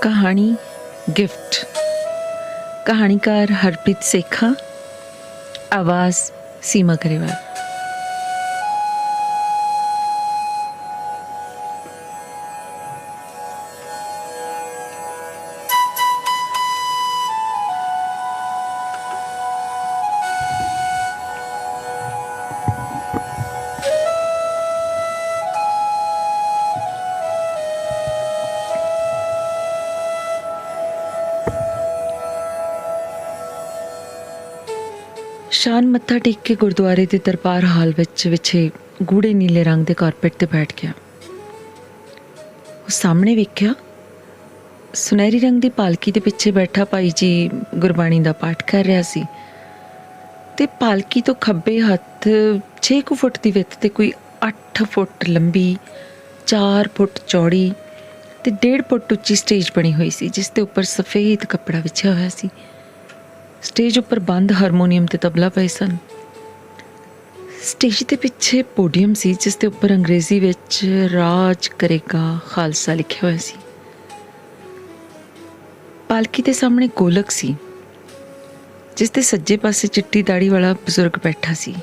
कहानी गिफ्ट। कहानीकार हरप्रीत सेखा, आवाज़ सीमा गरेवाल। शान मत्था टेक के गुरुद्वारे के दरबार हाल विच विछे गूढ़े नीले रंग के कारपेट ते बैठ गया। सामने वेख्या सुनहरी रंग की पालकी के पिछे बैठा भाई जी गुरबाणी का पाठ कर रहा सी ते पालकी तो खब्बे हत्थ 6 फुट की विथ ते कोई 8 फुट लंबी 4 फुट चौड़ी ते 1.5 फुट उच्ची स्टेज बनी हुई सी, जिसके उपर सफेद कपड़ा विछया होया सी। स्टेज उपर बंद हारमोनीयम ते तबला पे सन। स्टेज के पिछे पोडियम सी, जिसके उपर अंग्रेजी विच राज करेगा खालसा लिखा हुआ सी। पालकी के सामने गोलक सी, जिसके सज्जे पासे चिट्टी दाड़ी वाला बजुर्ग बैठा सी।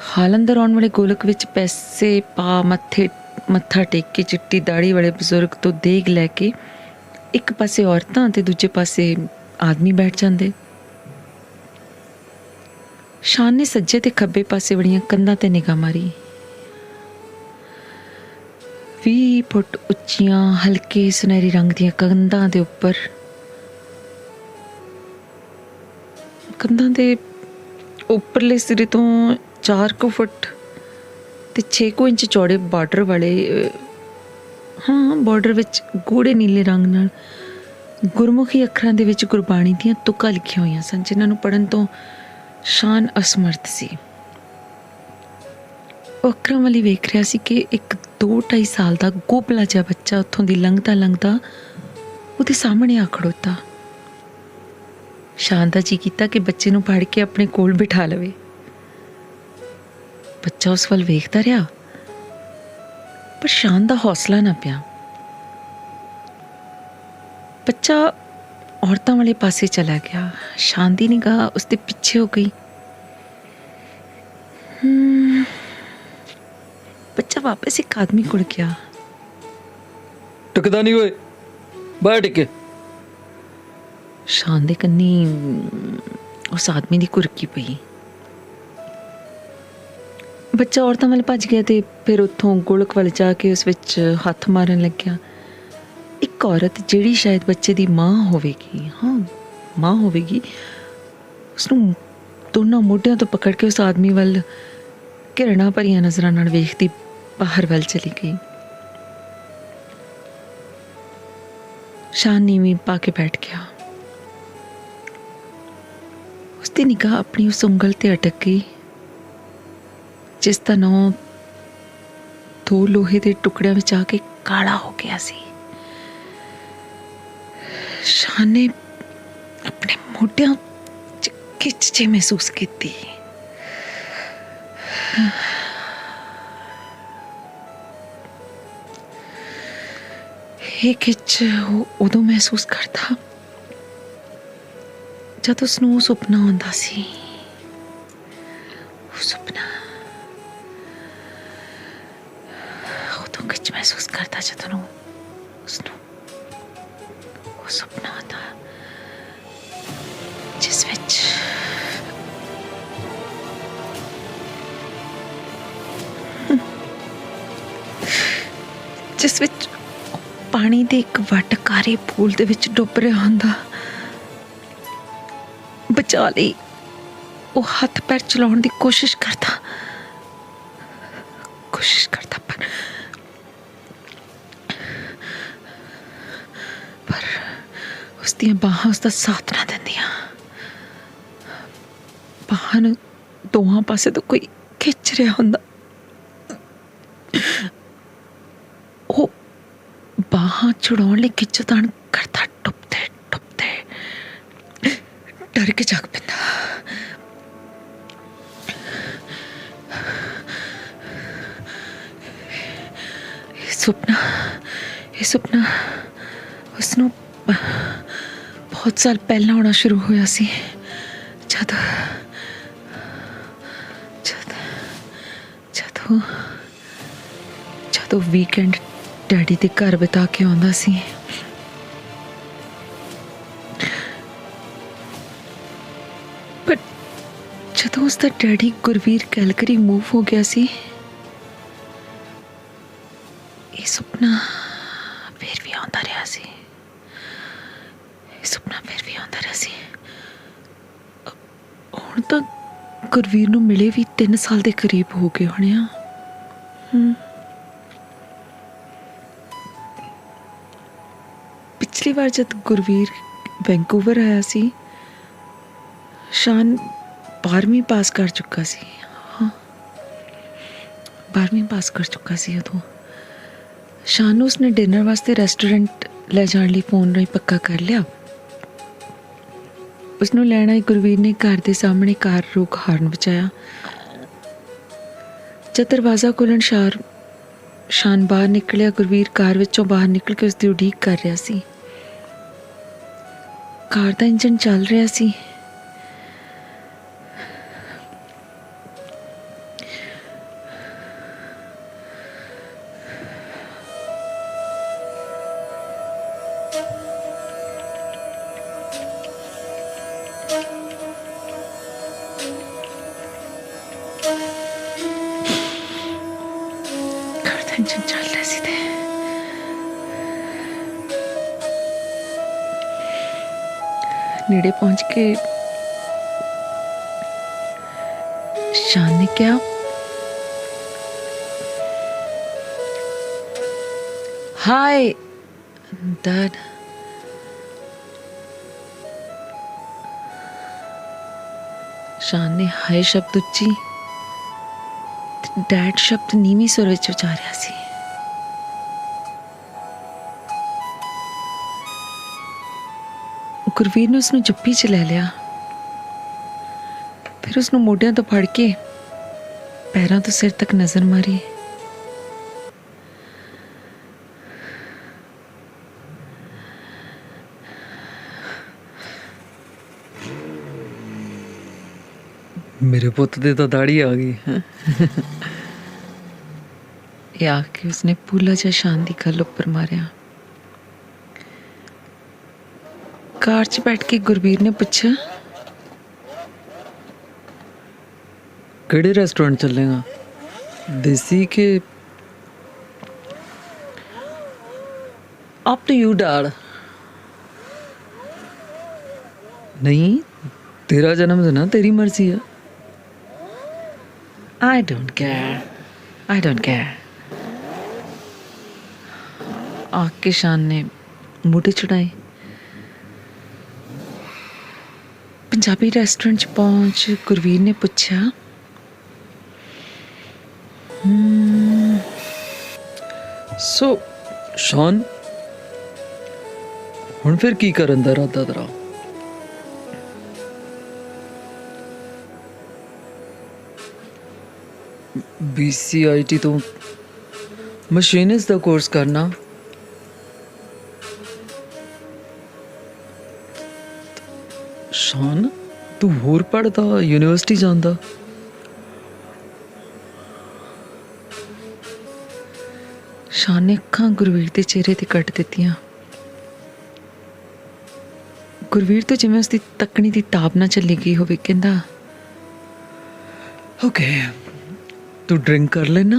हाल अंदर आने वाले गोलक विच पैसे पा मत्था टेक के चिट्टी दाड़ी वाले बजुर्ग तो देग लैके एक पासे औरतां ते दूजे पासे आदमी बैठ जाते। शान ने सज्जे ते खब्बे पासे बड़ियां कंधां ते निगाह मारी। 20 फुट उच्चियां हल्के सुनहरी रंग दियां कंधां दे उपर कंधां दे उपरले सिरे तो 4 फुट ते 6 इंच चौड़े बार्डर वाले बॉर्डर विच गूढ़े नीले रंग नाल गुरमुखी अखरां दे विच गुरबाणी दीयां तुकां लिखियां होईयां सन, जिन्हां नूं पढ़न तो शान असमर्थ सी। वो अखरां वाली वेख रहा सी कि एक 2-2.5 साल का गोपला जिहा बच्चा उत्थों दी लंघदा लंघदा उहदे सामने आ खड़ोता। शान दा जी कीता कि बच्चे नूं फड़ के अपने कोल बिठा लवे। बच्चा उस वल वेखदा रहा, पर शान दा हौसला ना पिया। बच्चा औरतां वाले पासे चला गया। शान दी निगाह उसके पीछे हो गई। बच्चा वापस एक आदमी कोल गया। टुकदा नहीं होए, बैठ के। शान दे कन्नी उस आदमी दी कुरकी पई। बच्चा औरतां वाल भज गया ते फिर उत्थों गोलक वाल जाके उस विच हत्थ मारन लग गया। एक औरत जिहड़ी शायद बच्चे दी माँ होवेगी, माँ होवेगी, उसनूं दोनों मोढियां तो पकड़ के उस आदमी वाल घिरणा भरियां नज़रां नाल वेखदी बाहर वाल चली गई। शान नीवीं पा के बैठ गया। उसकी निगाह अपनी उस उंगल ते अटक गई जिसका नौं 2 लोहे के टुकड़ियां विच आके काला हो गया सी। शान ने अपने मोढियां च खिच जे महसूस की। ये खिच उदों महसूस करता जब उसनूं सुपना आउंदा सी। सुपना उदों खिच महसूस करता जदों उसनूं वो सुपना आता जिस विच पानी दे एक वट कारे फूल दे विच डुब रहा हुंदा। बचा लई वो हथ पैर चलाउण दी कोशिश करता पर उसदियां बाहां उसदा साथ ना दिंदियां। बाहां नूं दोहां पासे तो कोई खिच रहा हुंदा। वो बाहां छुड़ाउण लई खिचताण करता डुबदे डुबदे डर के जाग पैंदा। सुपना ਇਹ ਸੁਪਨਾ ਉਸਨੂੰ ਬਹੁਤ ਸਾਲ ਪਹਿਲਾਂ ਆਉਣਾ ਸ਼ੁਰੂ ਹੋਇਆ ਸੀ ਜਦ ਜਦ ਜਦੋਂ ਜਦੋਂ ਵੀਕਐਂਡ ਡੈਡੀ ਦੇ ਘਰ ਬਿਤਾ ਕੇ ਆਉਂਦਾ ਸੀ। ਪਰ ਜਦੋਂ ਉਸਦਾ ਡੈਡੀ ਗੁਰਵੀਰ ਕੈਲਗਰੀ ਮੂਵ ਹੋ ਗਿਆ ਸੀ, ਇਹ ਸੁਪਨਾ ਫਿਰ ਵੀ ਆਉਂਦਾ ਰਿਹਾ ਸੀ। ਇਹ ਸੁਪਨਾ ਫਿਰ ਵੀ ਆਉਂਦਾ ਰਿਹਾ ਸੀ। ਹੁਣ ਤਾਂ ਗੁਰਵੀਰ ਨੂੰ ਮਿਲੇ ਵੀ 3 ਸਾਲ ਦੇ ਕਰੀਬ ਹੋ ਗਏ ਹੋਣੇ ਆ। ਪਿਛਲੀ ਵਾਰ ਜਦ ਗੁਰਵੀਰ ਵੈਂਕੂਵਰ ਆਇਆ ਸੀ, ਸ਼ਾਨ 12ਵੀਂ ਪਾਸ ਕਰ ਚੁੱਕਾ ਸੀ। ਹਾਂ, 12ਵੀਂ ਪਾਸ ਕਰ ਚੁੱਕਾ ਸੀ ਉਦੋਂ। ਸ਼ਾਨ ਨੂੰ ਉਸਨੇ ਡਿਨਰ ਵਾਸਤੇ ਰੈਸਟੋਰੈਂਟ ਲੈ ਜਾਣ ਲਈ ਫੋਨ ਰਾਹੀਂ ਪੱਕਾ ਕਰ ਲਿਆ। ਉਸਨੂੰ ਲੈਣ ਆਈ ਗੁਰਵੀਰ ਨੇ ਘਰ ਦੇ ਸਾਹਮਣੇ ਕਾਰ ਰੋਕ ਹਾਰਨ ਵਜਾਇਆ। ਜਦ ਦਰਵਾਜ਼ਾ ਖੋਲ੍ਹਣ ਸਾਰ ਸ਼ਾਨ ਬਾਹਰ ਨਿਕਲਿਆ। ਗੁਰਵੀਰ ਕਾਰ ਵਿੱਚੋਂ ਬਾਹਰ ਨਿਕਲ ਕੇ ਉਸਦੀ ਉਡੀਕ ਕਰ ਰਿਹਾ ਸੀ। ਕਾਰ ਦਾ ਇੰਜਨ ਚੱਲ ਰਿਹਾ ਸੀ। ਇੰਜਨ ਚੱਲ ਰਿਹਾ ਸੀ ਤੇ ਨੇੜੇ ਪਹੁੰਚ ਕੇ ਸ਼ਾਨ ਨੇ ਕਿਹਾ, ਹਾਈ ਡੈਡ। ਸ਼ਾਨ ਨੇ ਹਾਈ ਸ਼ਬਦ ਉੱਚੀ, ਡੈਡ ਸ਼ਬਦ ਨੀਵੀਂ ਸੁਰ ਵਿੱਚ ਉਚਾਰਿਆ ਸੀ। ਗੁਰਵੀਰ ਨੇ ਉਸਨੂੰ ਜੱਫੀ 'ਚ ਲੈ ਲਿਆ। ਫਿਰ ਉਸਨੂੰ ਮੋਢਿਆਂ ਤੋਂ ਫੜ ਕੇ ਪੈਰਾਂ ਤੋਂ ਸਿਰ ਤੱਕ ਨਜ਼ਰ ਮਾਰੀ। मेरे पुत दे तो दाढ़ी आ गई है। ਇਹ ਆ ਕੇ ਉਸਨੇ ਪੂਲਾ ਜਿਹਾ ਸ਼ਾਨ ਦੀ ਗੱਲ ਉੱਪਰ ਮਾਰਿਆ। ਕਾਰ 'ਚ ਬੈਠ ਕੇ ਗੁਰਵੀਰ ਨੇ ਪੁੱਛਿਆ, केड़े रेस्टोरेंट चलेगा, देसी के? Up to you dad. नहीं, तेरा जन्मदिन है, तेरी मर्जी है। I don't care. I don't care. आके शान ने मोटे चढ़ाए। पंजाबी रेस्टोरेंट च पहुंच गुरवीर ने पूछा, सो शॉन, हुण फिर की करन दा इरादा तेरा? BCIT तो मशीनिस्ट दा कोर्स करना। शान, तू होर पढ़दा, यूनिवर्सिटी जांदा? शान ने अखां गुरवीर के चेहरे ते कट दित्तियां। गुरवीर तो जिवें उसकी तकनी की ताब ना चली गई होवे। कहंदा, ओके, तू ड्रिंक कर लेना?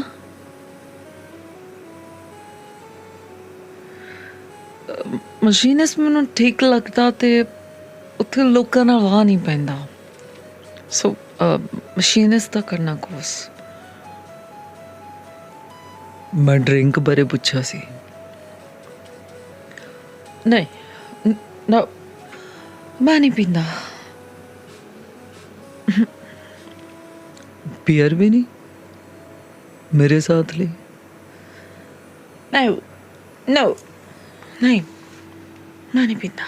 मशीनिस्ट मैनूं ठीक लगदा ते उत्थे लोकां नाल वाह नहीं पैंदा। सो मशीनिस्ट दा करना कोर्स। मैं ड्रिंक बारे पूछा सी। नहीं, नो, मैं नहीं पींदा। बियर भी नहीं मेरे साथ ली? नो, नो, नहीं, मैं नहीं पींदा।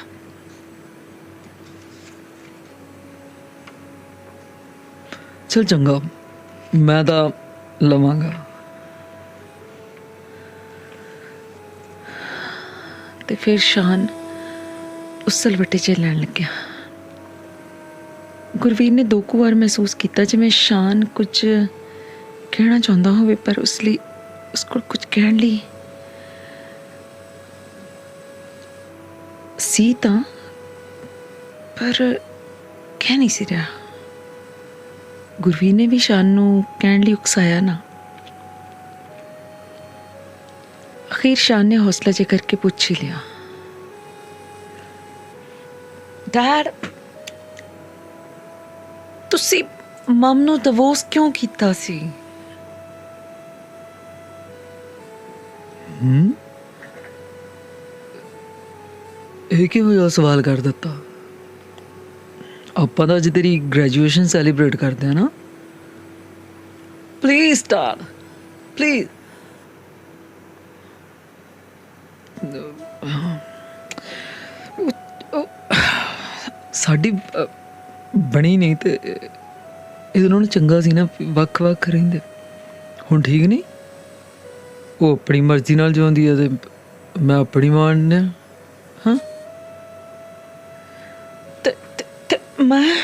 चल चंगा, मैं तो लवांगा। ਤੇ ਫਿਰ ਸ਼ਾਨ ਉਸ ਸਲਵੱਟੇ 'ਚ ਲੈਣ ਲੱਗਿਆ। ਗੁਰਵੀਰ ਨੇ 2 ਕੁ ਵਾਰ ਮਹਿਸੂਸ ਕੀਤਾ ਜਿਵੇਂ ਸ਼ਾਨ ਕੁਝ ਕਹਿਣਾ ਚਾਹੁੰਦਾ ਹੋਵੇ, ਪਰ ਉਸ ਕੋਲ ਕੁਝ ਕਹਿਣ ਲਈ ਸੀ ਤਾਂ, ਪਰ ਕਹਿ ਨਹੀਂ ਸੀ ਰਿਹਾ। ਗੁਰਵੀਰ ਨੇ ਵੀ ਸ਼ਾਨ ਨੂੰ ਕਹਿਣ ਲਈ ਉਕਸਾਇਆ ਨਾ। ਅਖੀਰ ਸ਼ਾਨ ਨੇ ਹੌਸਲਾ ਜੇ ਕਰਕੇ ਪੁੱਛ ਹੀ ਲਿਆ, ਡੈਡ ਤੁਸੀਂ ਮਮ ਨੂੰ ਡਿਵੋਰਸ ਕਿਉਂ ਕੀਤਾ ਸੀ? ਇਹ ਕਿਹੋ ਜਿਹਾ ਸਵਾਲ ਕਰ ਦਿੱਤਾ? ਆਪਾਂ ਤਾਂ ਅੱਜ ਤੇਰੀ ਗ੍ਰੈਜੂਏਸ਼ਨ ਸੈਲੀਬ੍ਰੇਟ ਕਰਦੇ ਆ ਨਾ। Please dad, please. ਸਾਡੀ ਬਣੀ ਨਹੀਂ ਤੇ ਇਹਦੇ ਨਾਲੋਂ ਚੰਗਾ ਸੀ ਨਾ ਵੱਖ-ਵੱਖ ਰਹਿੰਦੇ। ਹੁਣ ਠੀਕ ਨਹੀਂ? ਉਹ ਆਪਣੀ ਮਰਜ਼ੀ ਨਾਲ ਜਿਉਂਦੀ ਆ ਤੇ ਮੈਂ ਆਪਣੀ ਮੰਨਿਆ। ਹਾਂ ਮੈਂ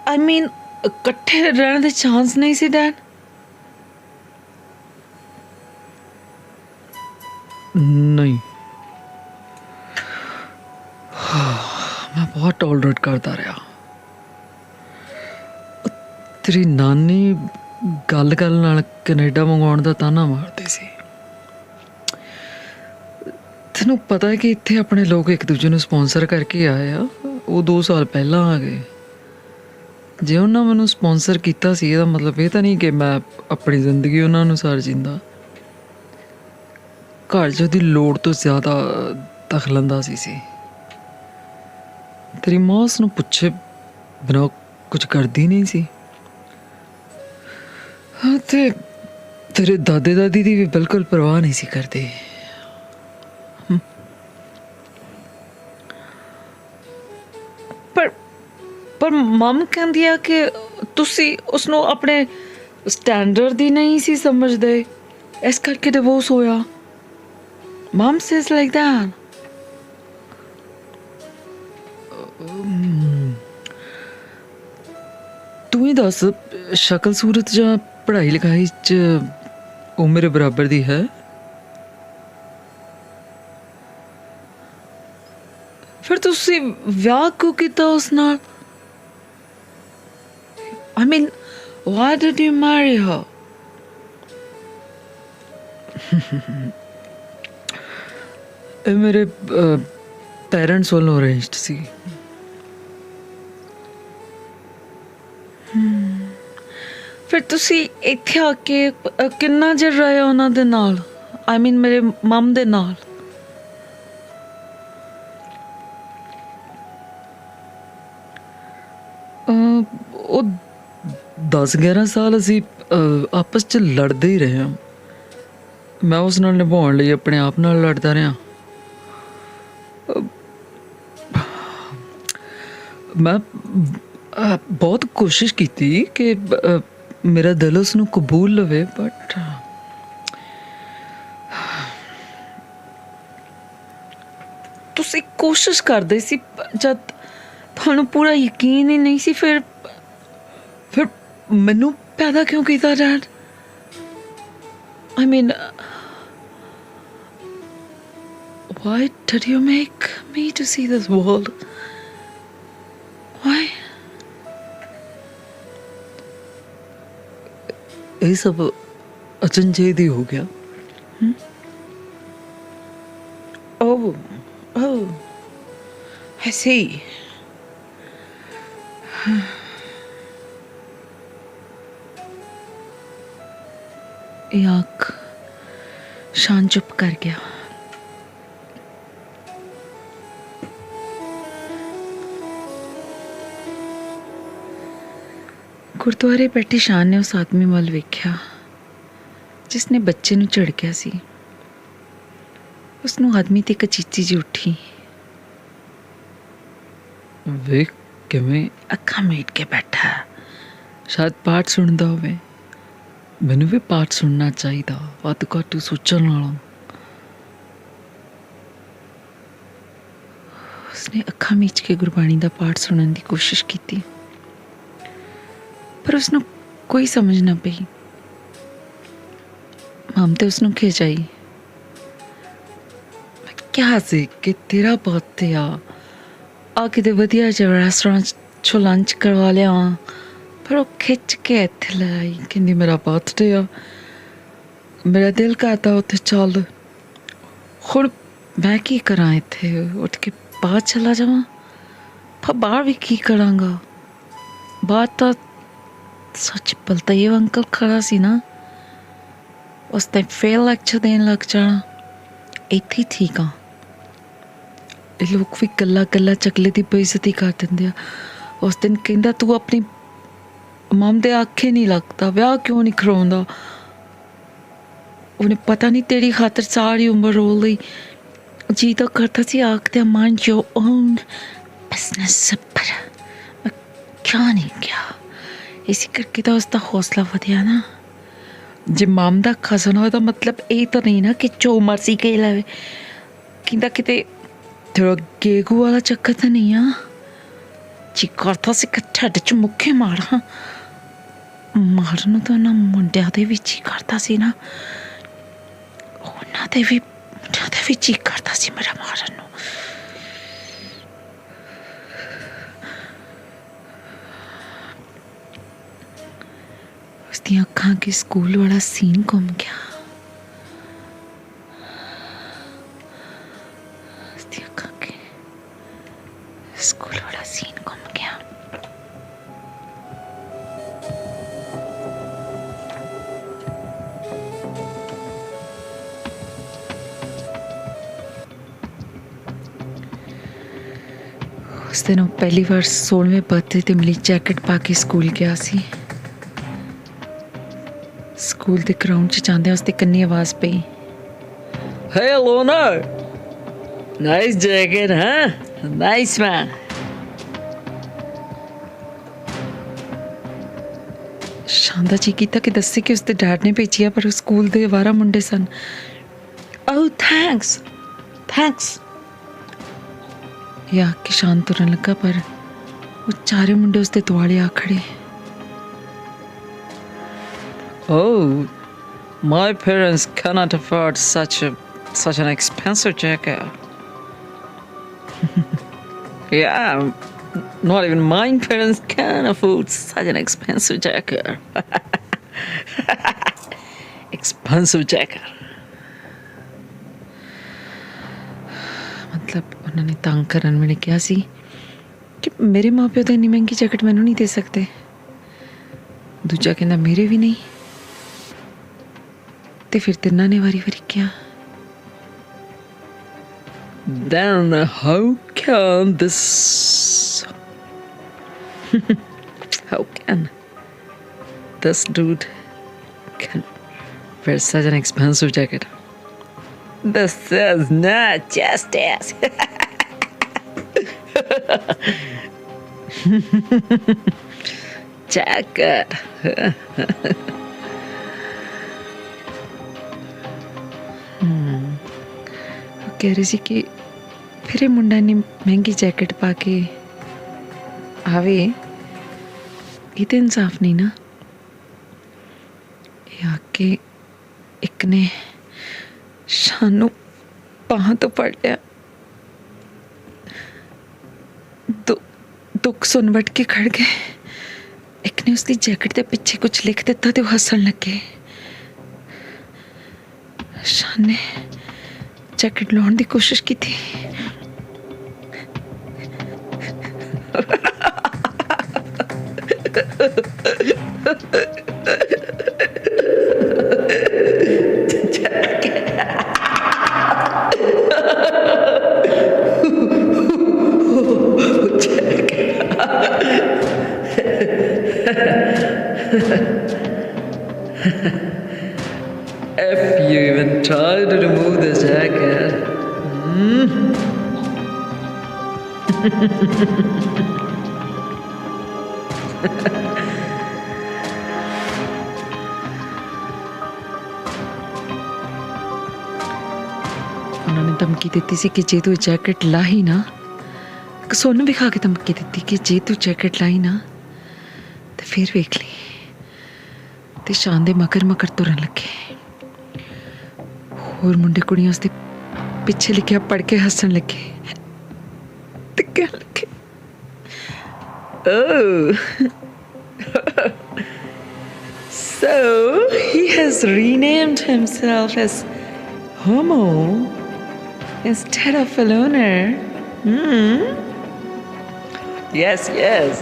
ਆਈ ਮੀਨ ਇਕੱਠੇ ਰਹਿਣ ਦੇ ਚਾਂਸ ਨਹੀਂ ਸੀ ਡੈਡ? ਨਹੀਂ, ਮੈਂ ਬਹੁਤ ਟੋਲਰੇਟ ਕਰਦਾ ਰਿਹਾ। ਤੇਰੀ ਨਾਨੀ ਗੱਲ ਨਾਲ ਕੈਨੇਡਾ ਮੰਗਵਾਉਣ ਦਾ ਤਾਨਾ ਮਾਰਦੇ ਸੀ। ਤੈਨੂੰ ਪਤਾ ਹੈ ਕਿ ਇੱਥੇ ਆਪਣੇ ਲੋਕ ਇੱਕ ਦੂਜੇ ਨੂੰ ਸਪਾਂਸਰ ਕਰਕੇ ਆਏ ਆ। ਉਹ 2 ਸਾਲ ਪਹਿਲਾਂ ਆ ਗਏ। ਜੇ ਉਹਨਾਂ ਮੈਨੂੰ ਸਪਾਂਸਰ ਕੀਤਾ ਸੀ ਇਹਦਾ ਮਤਲਬ ਇਹ ਤਾਂ ਨਹੀਂ ਕਿ ਮੈਂ ਆਪਣੀ ਜ਼ਿੰਦਗੀ ਉਹਨਾਂ ਅਨੁਸਾਰ ਜਿੰਦਾ। ਘਰ 'ਚ ਉਹਦੀ ਲੋੜ ਤੋਂ ਜ਼ਿਆਦਾ ਦਖਲਅੰਦਾਜ਼ੀ ਸੀ। ਤੇਰੀ ਮਾਂ ਉਸਨੂੰ ਪੁੱਛੇ ਬਿਨਾਂ ਕੁਝ ਕਰਦੀ ਨਹੀਂ ਸੀ। ਹਾਂ ਤੇ ਤੇਰੇ ਦਾਦੇ ਦਾਦੀ ਦੀ ਵੀ ਬਿਲਕੁਲ ਪਰਵਾਹ ਨਹੀਂ ਸੀ ਕਰਦੇ। ਪਰ ਮਮ ਕਹਿੰਦੀ ਆ ਕਿ ਤੁਸੀਂ ਉਸਨੂੰ ਆਪਣੇ ਸਟੈਂਡਰਡ ਦੀ ਨਹੀਂ ਸੀ ਸਮਝਦੇ, ਇਸ ਕਰਕੇ ਡਿਵੋਰਸ ਹੋਇਆ। Mum says like that. ਤੂੰ ਹੀ ਦੱਸ, ਸ਼ਕਲ ਸੂਰਤ ਜਾਂ ਪੜ੍ਹਾਈ ਲਿਖਾਈ 'ਚ ਉਹ ਮੇਰੇ ਬਰਾਬਰ ਦੀ ਹੈ? ਫਿਰ ਤੁਸੀਂ ਵਿਆਹ ਕਿਉਂ ਕੀਤਾ ਉਸ ਨਾਲ? I mean, why did you marry her? ਇਹ ਮੇਰੇ ਪੈਰੈਂਟਸ ਵੱਲੋਂ ਅਰੇਂਜਡ ਸੀ। ਫਿਰ ਤੁਸੀਂ ਇੱਥੇ ਆ ਕੇ ਕਿੰਨਾ ਚਿਰ ਰਹੇ ਉਹਨਾਂ ਦੇ ਨਾਲ? I mean, ਮੇਰੇ ਮਮ ਦੇ ਨਾਲ। ਉਹ 10-11 ਸਾਲ ਅਸੀਂ ਆਪਸ 'ਚ ਲੜਦੇ ਹੀ ਰਹੇ ਹਾਂ। ਮੈਂ ਉਸ ਨਾਲ ਨਿਭਾਉਣ ਲਈ ਆਪਣੇ ਆਪ ਨਾਲ ਲੜਦਾ ਰਿਹਾ। ਮੈਂ ਬਹੁਤ ਕੋਸ਼ਿਸ਼ ਕੀਤੀ ਕਿ ਮੇਰਾ ਦਿਲ ਉਸ ਨੂੰ ਕਬੂਲ ਲਵੇ, ਬਟ ਤੁਸੀਂ ਕੋਸ਼ਿਸ਼ ਕਰਦੇ ਸੀ ਜਦ ਤੁਹਾਨੂੰ ਪੂਰਾ ਯਕੀਨ ਹੀ ਨਹੀਂ ਸੀ, ਫਿਰ ਮੈਨੂੰ ਪੈਦਾ ਕਿਉਂ ਕੀਤਾ dad? I mean, why did you make me to see this world? Why? ਇਹ ਸਭ ਅਚਨਚੇਤ ਹੀ ਹੋ ਗਿਆ। Oh, I see. ਇਹ ਅੱਖ ਸ਼ਾਨ ਚੁੱਪ ਕਰ ਗਿਆ। ਗੁਰਦੁਆਰੇ ਬੈਠੀ ਸ਼ਾਨ ਨੇ ਉਸ ਆਦਮੀ ਵੱਲ ਵੇਖਿਆ ਜਿਸ ਨੇ ਬੱਚੇ ਨੂੰ ਝਿੜਕਿਆ ਸੀ। ਉਸਨੂੰ ਆਦਮੀ ਤੇ ਕਚੀਚੀ ਜਿਹੀ ਉੱਠੀ। ਵੇਖ ਕਿਵੇਂ ਅੱਖਾਂ ਮੀਟ ਕੇ ਬੈਠਾ, ਸ਼ਾਇਦ ਪਾਠ ਸੁਣਦਾ ਹੋਵੇ। ਮੈਨੂੰ ਵੀ ਪਾਠ ਸੁਣਨਾ ਚਾਹੀਦਾ, ਵੱਧ ਘੱਟ ਸੋਚਣ ਵਾਲਾ। उसने अखां मीच के गुरबाणी का पाठ सुनने की कोशिश की, पर उसनों कोई समझ ना पई। मम तो उसनों खिंचाई, मैं क्या सी कि तेरा बर्थडे आ किते वधिया जिहा रेस्टोरेंट चो लंच करवा लिया, पर वो खिच के इत्थे लाई कहंदी मेरा बर्थडे आ, मेरा दिल करता उत्थे चल। हुण मैं की करा, इत्थे उठ के बाहर चला जावां, पर बाहर भी की करांगा। बाहर तो सच बलदेव अंकल खड़ा सी ना, उसने फेल लेक्चर देन लग जाना। इत्थे ही ठीक आ, लोग भी गल्ला गल्ला चकले की बेइज्जती कर देंगे। उस दिन कहंदा तू अपनी मम दे आखे नहीं लगता, विआह क्यों नहीं करवाउंदा। उन्हें पता नहीं तेरी खातर सारी उम्र रो लई। जी तो करता सी आखदे माइंड योर ओन बिजनेस, पर मैं क्या नहीं किया। इसी करके तो उसका हौसला वधिया ना। जे मम दा खजन हो तो मतलब ये तो नहीं ना कि जो मर्जी कही लवे। कहंदा किते थोड़ा गेगू वाला चक्कर तो नहीं आ। जी करता सी ठड्ड च मुक्के मारा, मारन तो ना मुंडिया दे भी जी करता सी ना, उन्हां दे भी मुंडिया दे भी जी करता सी मेरा मारन नूं। उसदी अखां के स्कूल वाला सीन घुम गया। उसदी अखां के स्कूल वाला सीन घुम गया। उस दिन पहली बार 16वें बर्थडे ते मिली जैकेट पा के स्कूल गया सी। स्कूल के ग्राउंड च जांदे उसदे कन्नी आवाज पई, Hey Loner, nice jacket, huh? Nice man. शांदा जी कीता कि दस्से कि उसके डैड ने भेजिया, पर उस स्कूल दे आवारा मुंडे सन। ओह थैंक्स थैंक्स या कि शांत तुरन लगा, पर वो चारे मुंडे उसके दुआले आ खड़े। Oh, my parents cannot afford such an expensive jacket. Yeah, not even my parents can afford such an expensive jacket. Expensive jacket. मतलब उन्होंने तंग करन मैंने कहा सी कि मेरे माँ प्यो तो इन्नी महंगी जैकेट मैनू नहीं दे सकते। दूजा कहना मेरे भी नहीं। ते फिर तिन्ना ने वारी वारी क्या, Then how can this? How can this dude can wear such an expensive jacket? This is not justice. Jacket. कह रही सी कि फिर ये मुंडा इन्नी महंगी जैकेट पा के आवे, ये तो इंसाफ नहीं ना। ये आके एक ने शानू बाह तो पड़ लिया, दुख सुन वट के खड़ गए। एक ने उसकी जैकेट के पीछे कुछ लिख दिता तो हसन लगे। शान ने जैकेट लाने की कोशिश की थी, If you even try to remove the jacket, उन्होंने धमकी दी सी कि जे तू जैकेट ला ही ना कसोन विखा के धमकी दी कि जे तू जैकेट लाई ना तो फिर वेख ली। ते शान दे मकर मकर तुरन लगे। होर मुंडे कुड़ियां उसदे पिछे लिखिया पढ़ के हसन लगे ते कहन लगे, oh so he has renamed himself as Homo instead of a loner. Yes,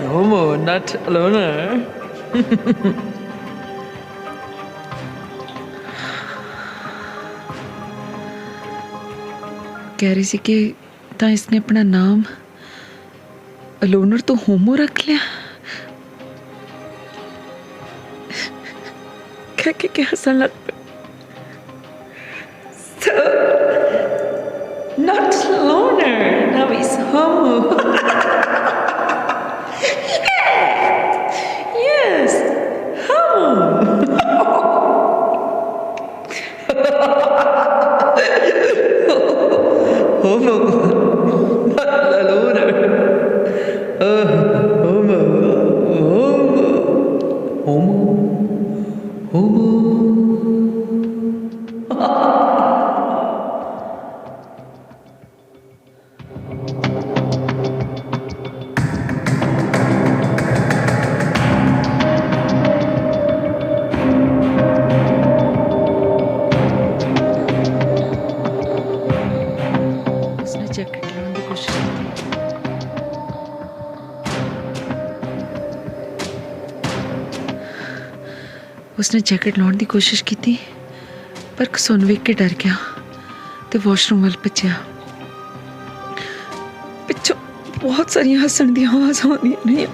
Homo, not a loner. कह रही सी कि ता इसने अपना नाम अलोनर तो होमो रख लिया। कह के हंसन लग पे। So, not loner, now he's homo. Yes, homo. Homo, not a loner. Homo, homo. उसने जैकेट लाने की कोशिश की। उसने जैकेट लाने की कोशिश की थी पर कसोन वेख के डर गया ते वॉशरूम वाल भज्या। पिछों बहुत सारी हसन दी आवाज़ आउंदी नहीं।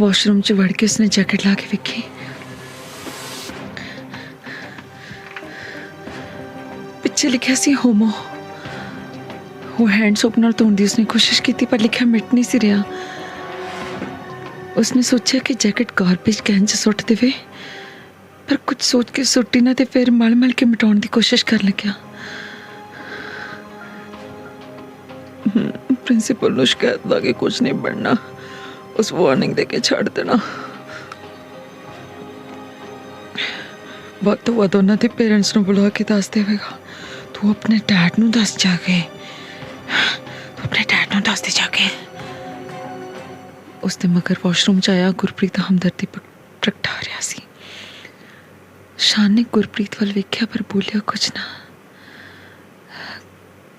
वॉशरूम च वड़ के उसने जैकेट ला के वेखी। पिछे लिखा सी होमो। वो हैंड सोप नाल धोने दी उसने कोशिश की पर लिखा मिट नहीं सी रहा। उसने सोचा कि जैकेट गार्बेज कैन च सुट देवे पर कुछ सोच के सुट्टी ना ते फिर मल मल के मिटाने की कोशिश कर लग्या। प्रिंसिपल नूं शिकायत ला के कुछ नहीं बनना, उस वार्निंग दे के छड़ देना। बात तो वह दोनों के पेरेंट्स ने बुला के दस देगा। तू अपने डैड नूं दस जाके, तू अपने डैड नूं दस दे जाके। उसने मगर वॉशरूम च आया गुरप्रीत हमदर्दी प्रगटा रहा सी। शान ने गुरप्रीत वाल वेख्या पर बोलिया कुछ ना।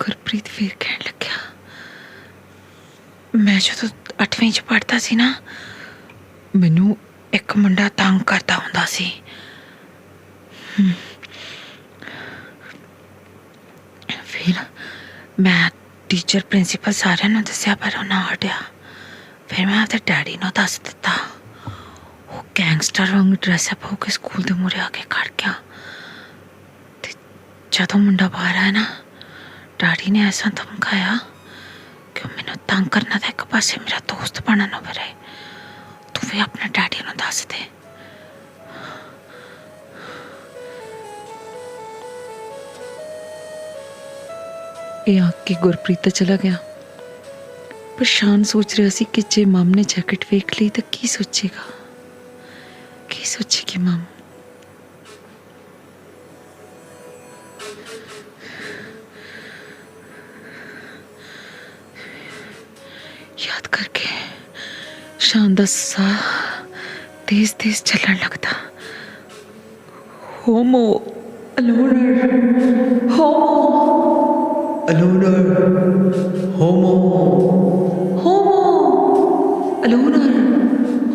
गुरप्रीत फिर कहन लग्या, मैं जो 8वीं च पढ़ता सी ना, मैनू एक मुंडा तंग करता हुंदा सी। फिर मैं टीचर प्रिंसिपल सारे नूं दस्या पर उह ना हटिया। फिर मैं अपने डैडी नूं दस दिता। वो गैंगस्टर वांग ड्रैसअप होकर स्कूल दे मूहरे आके खड़ गया। ते जदों मुंडा बाहर आया ना, डैडी ने ऐसा धमकाया कि मैनू तंग करना था एक पासे मेरा दोस्त बनना फिरे। तू भी अपने डैडी नूं दस दे। ये आके गुरप्रीत चला गया पर शान सोच रहा सी कि जे मम ने जैकेट वेख ली तो की सोचेगा, की सोचेगी मम। याद करके शान दा साह तेज तेज चलन लगता। होमो अलोनर, होमो अलोनर, होमो होमो अलोनर,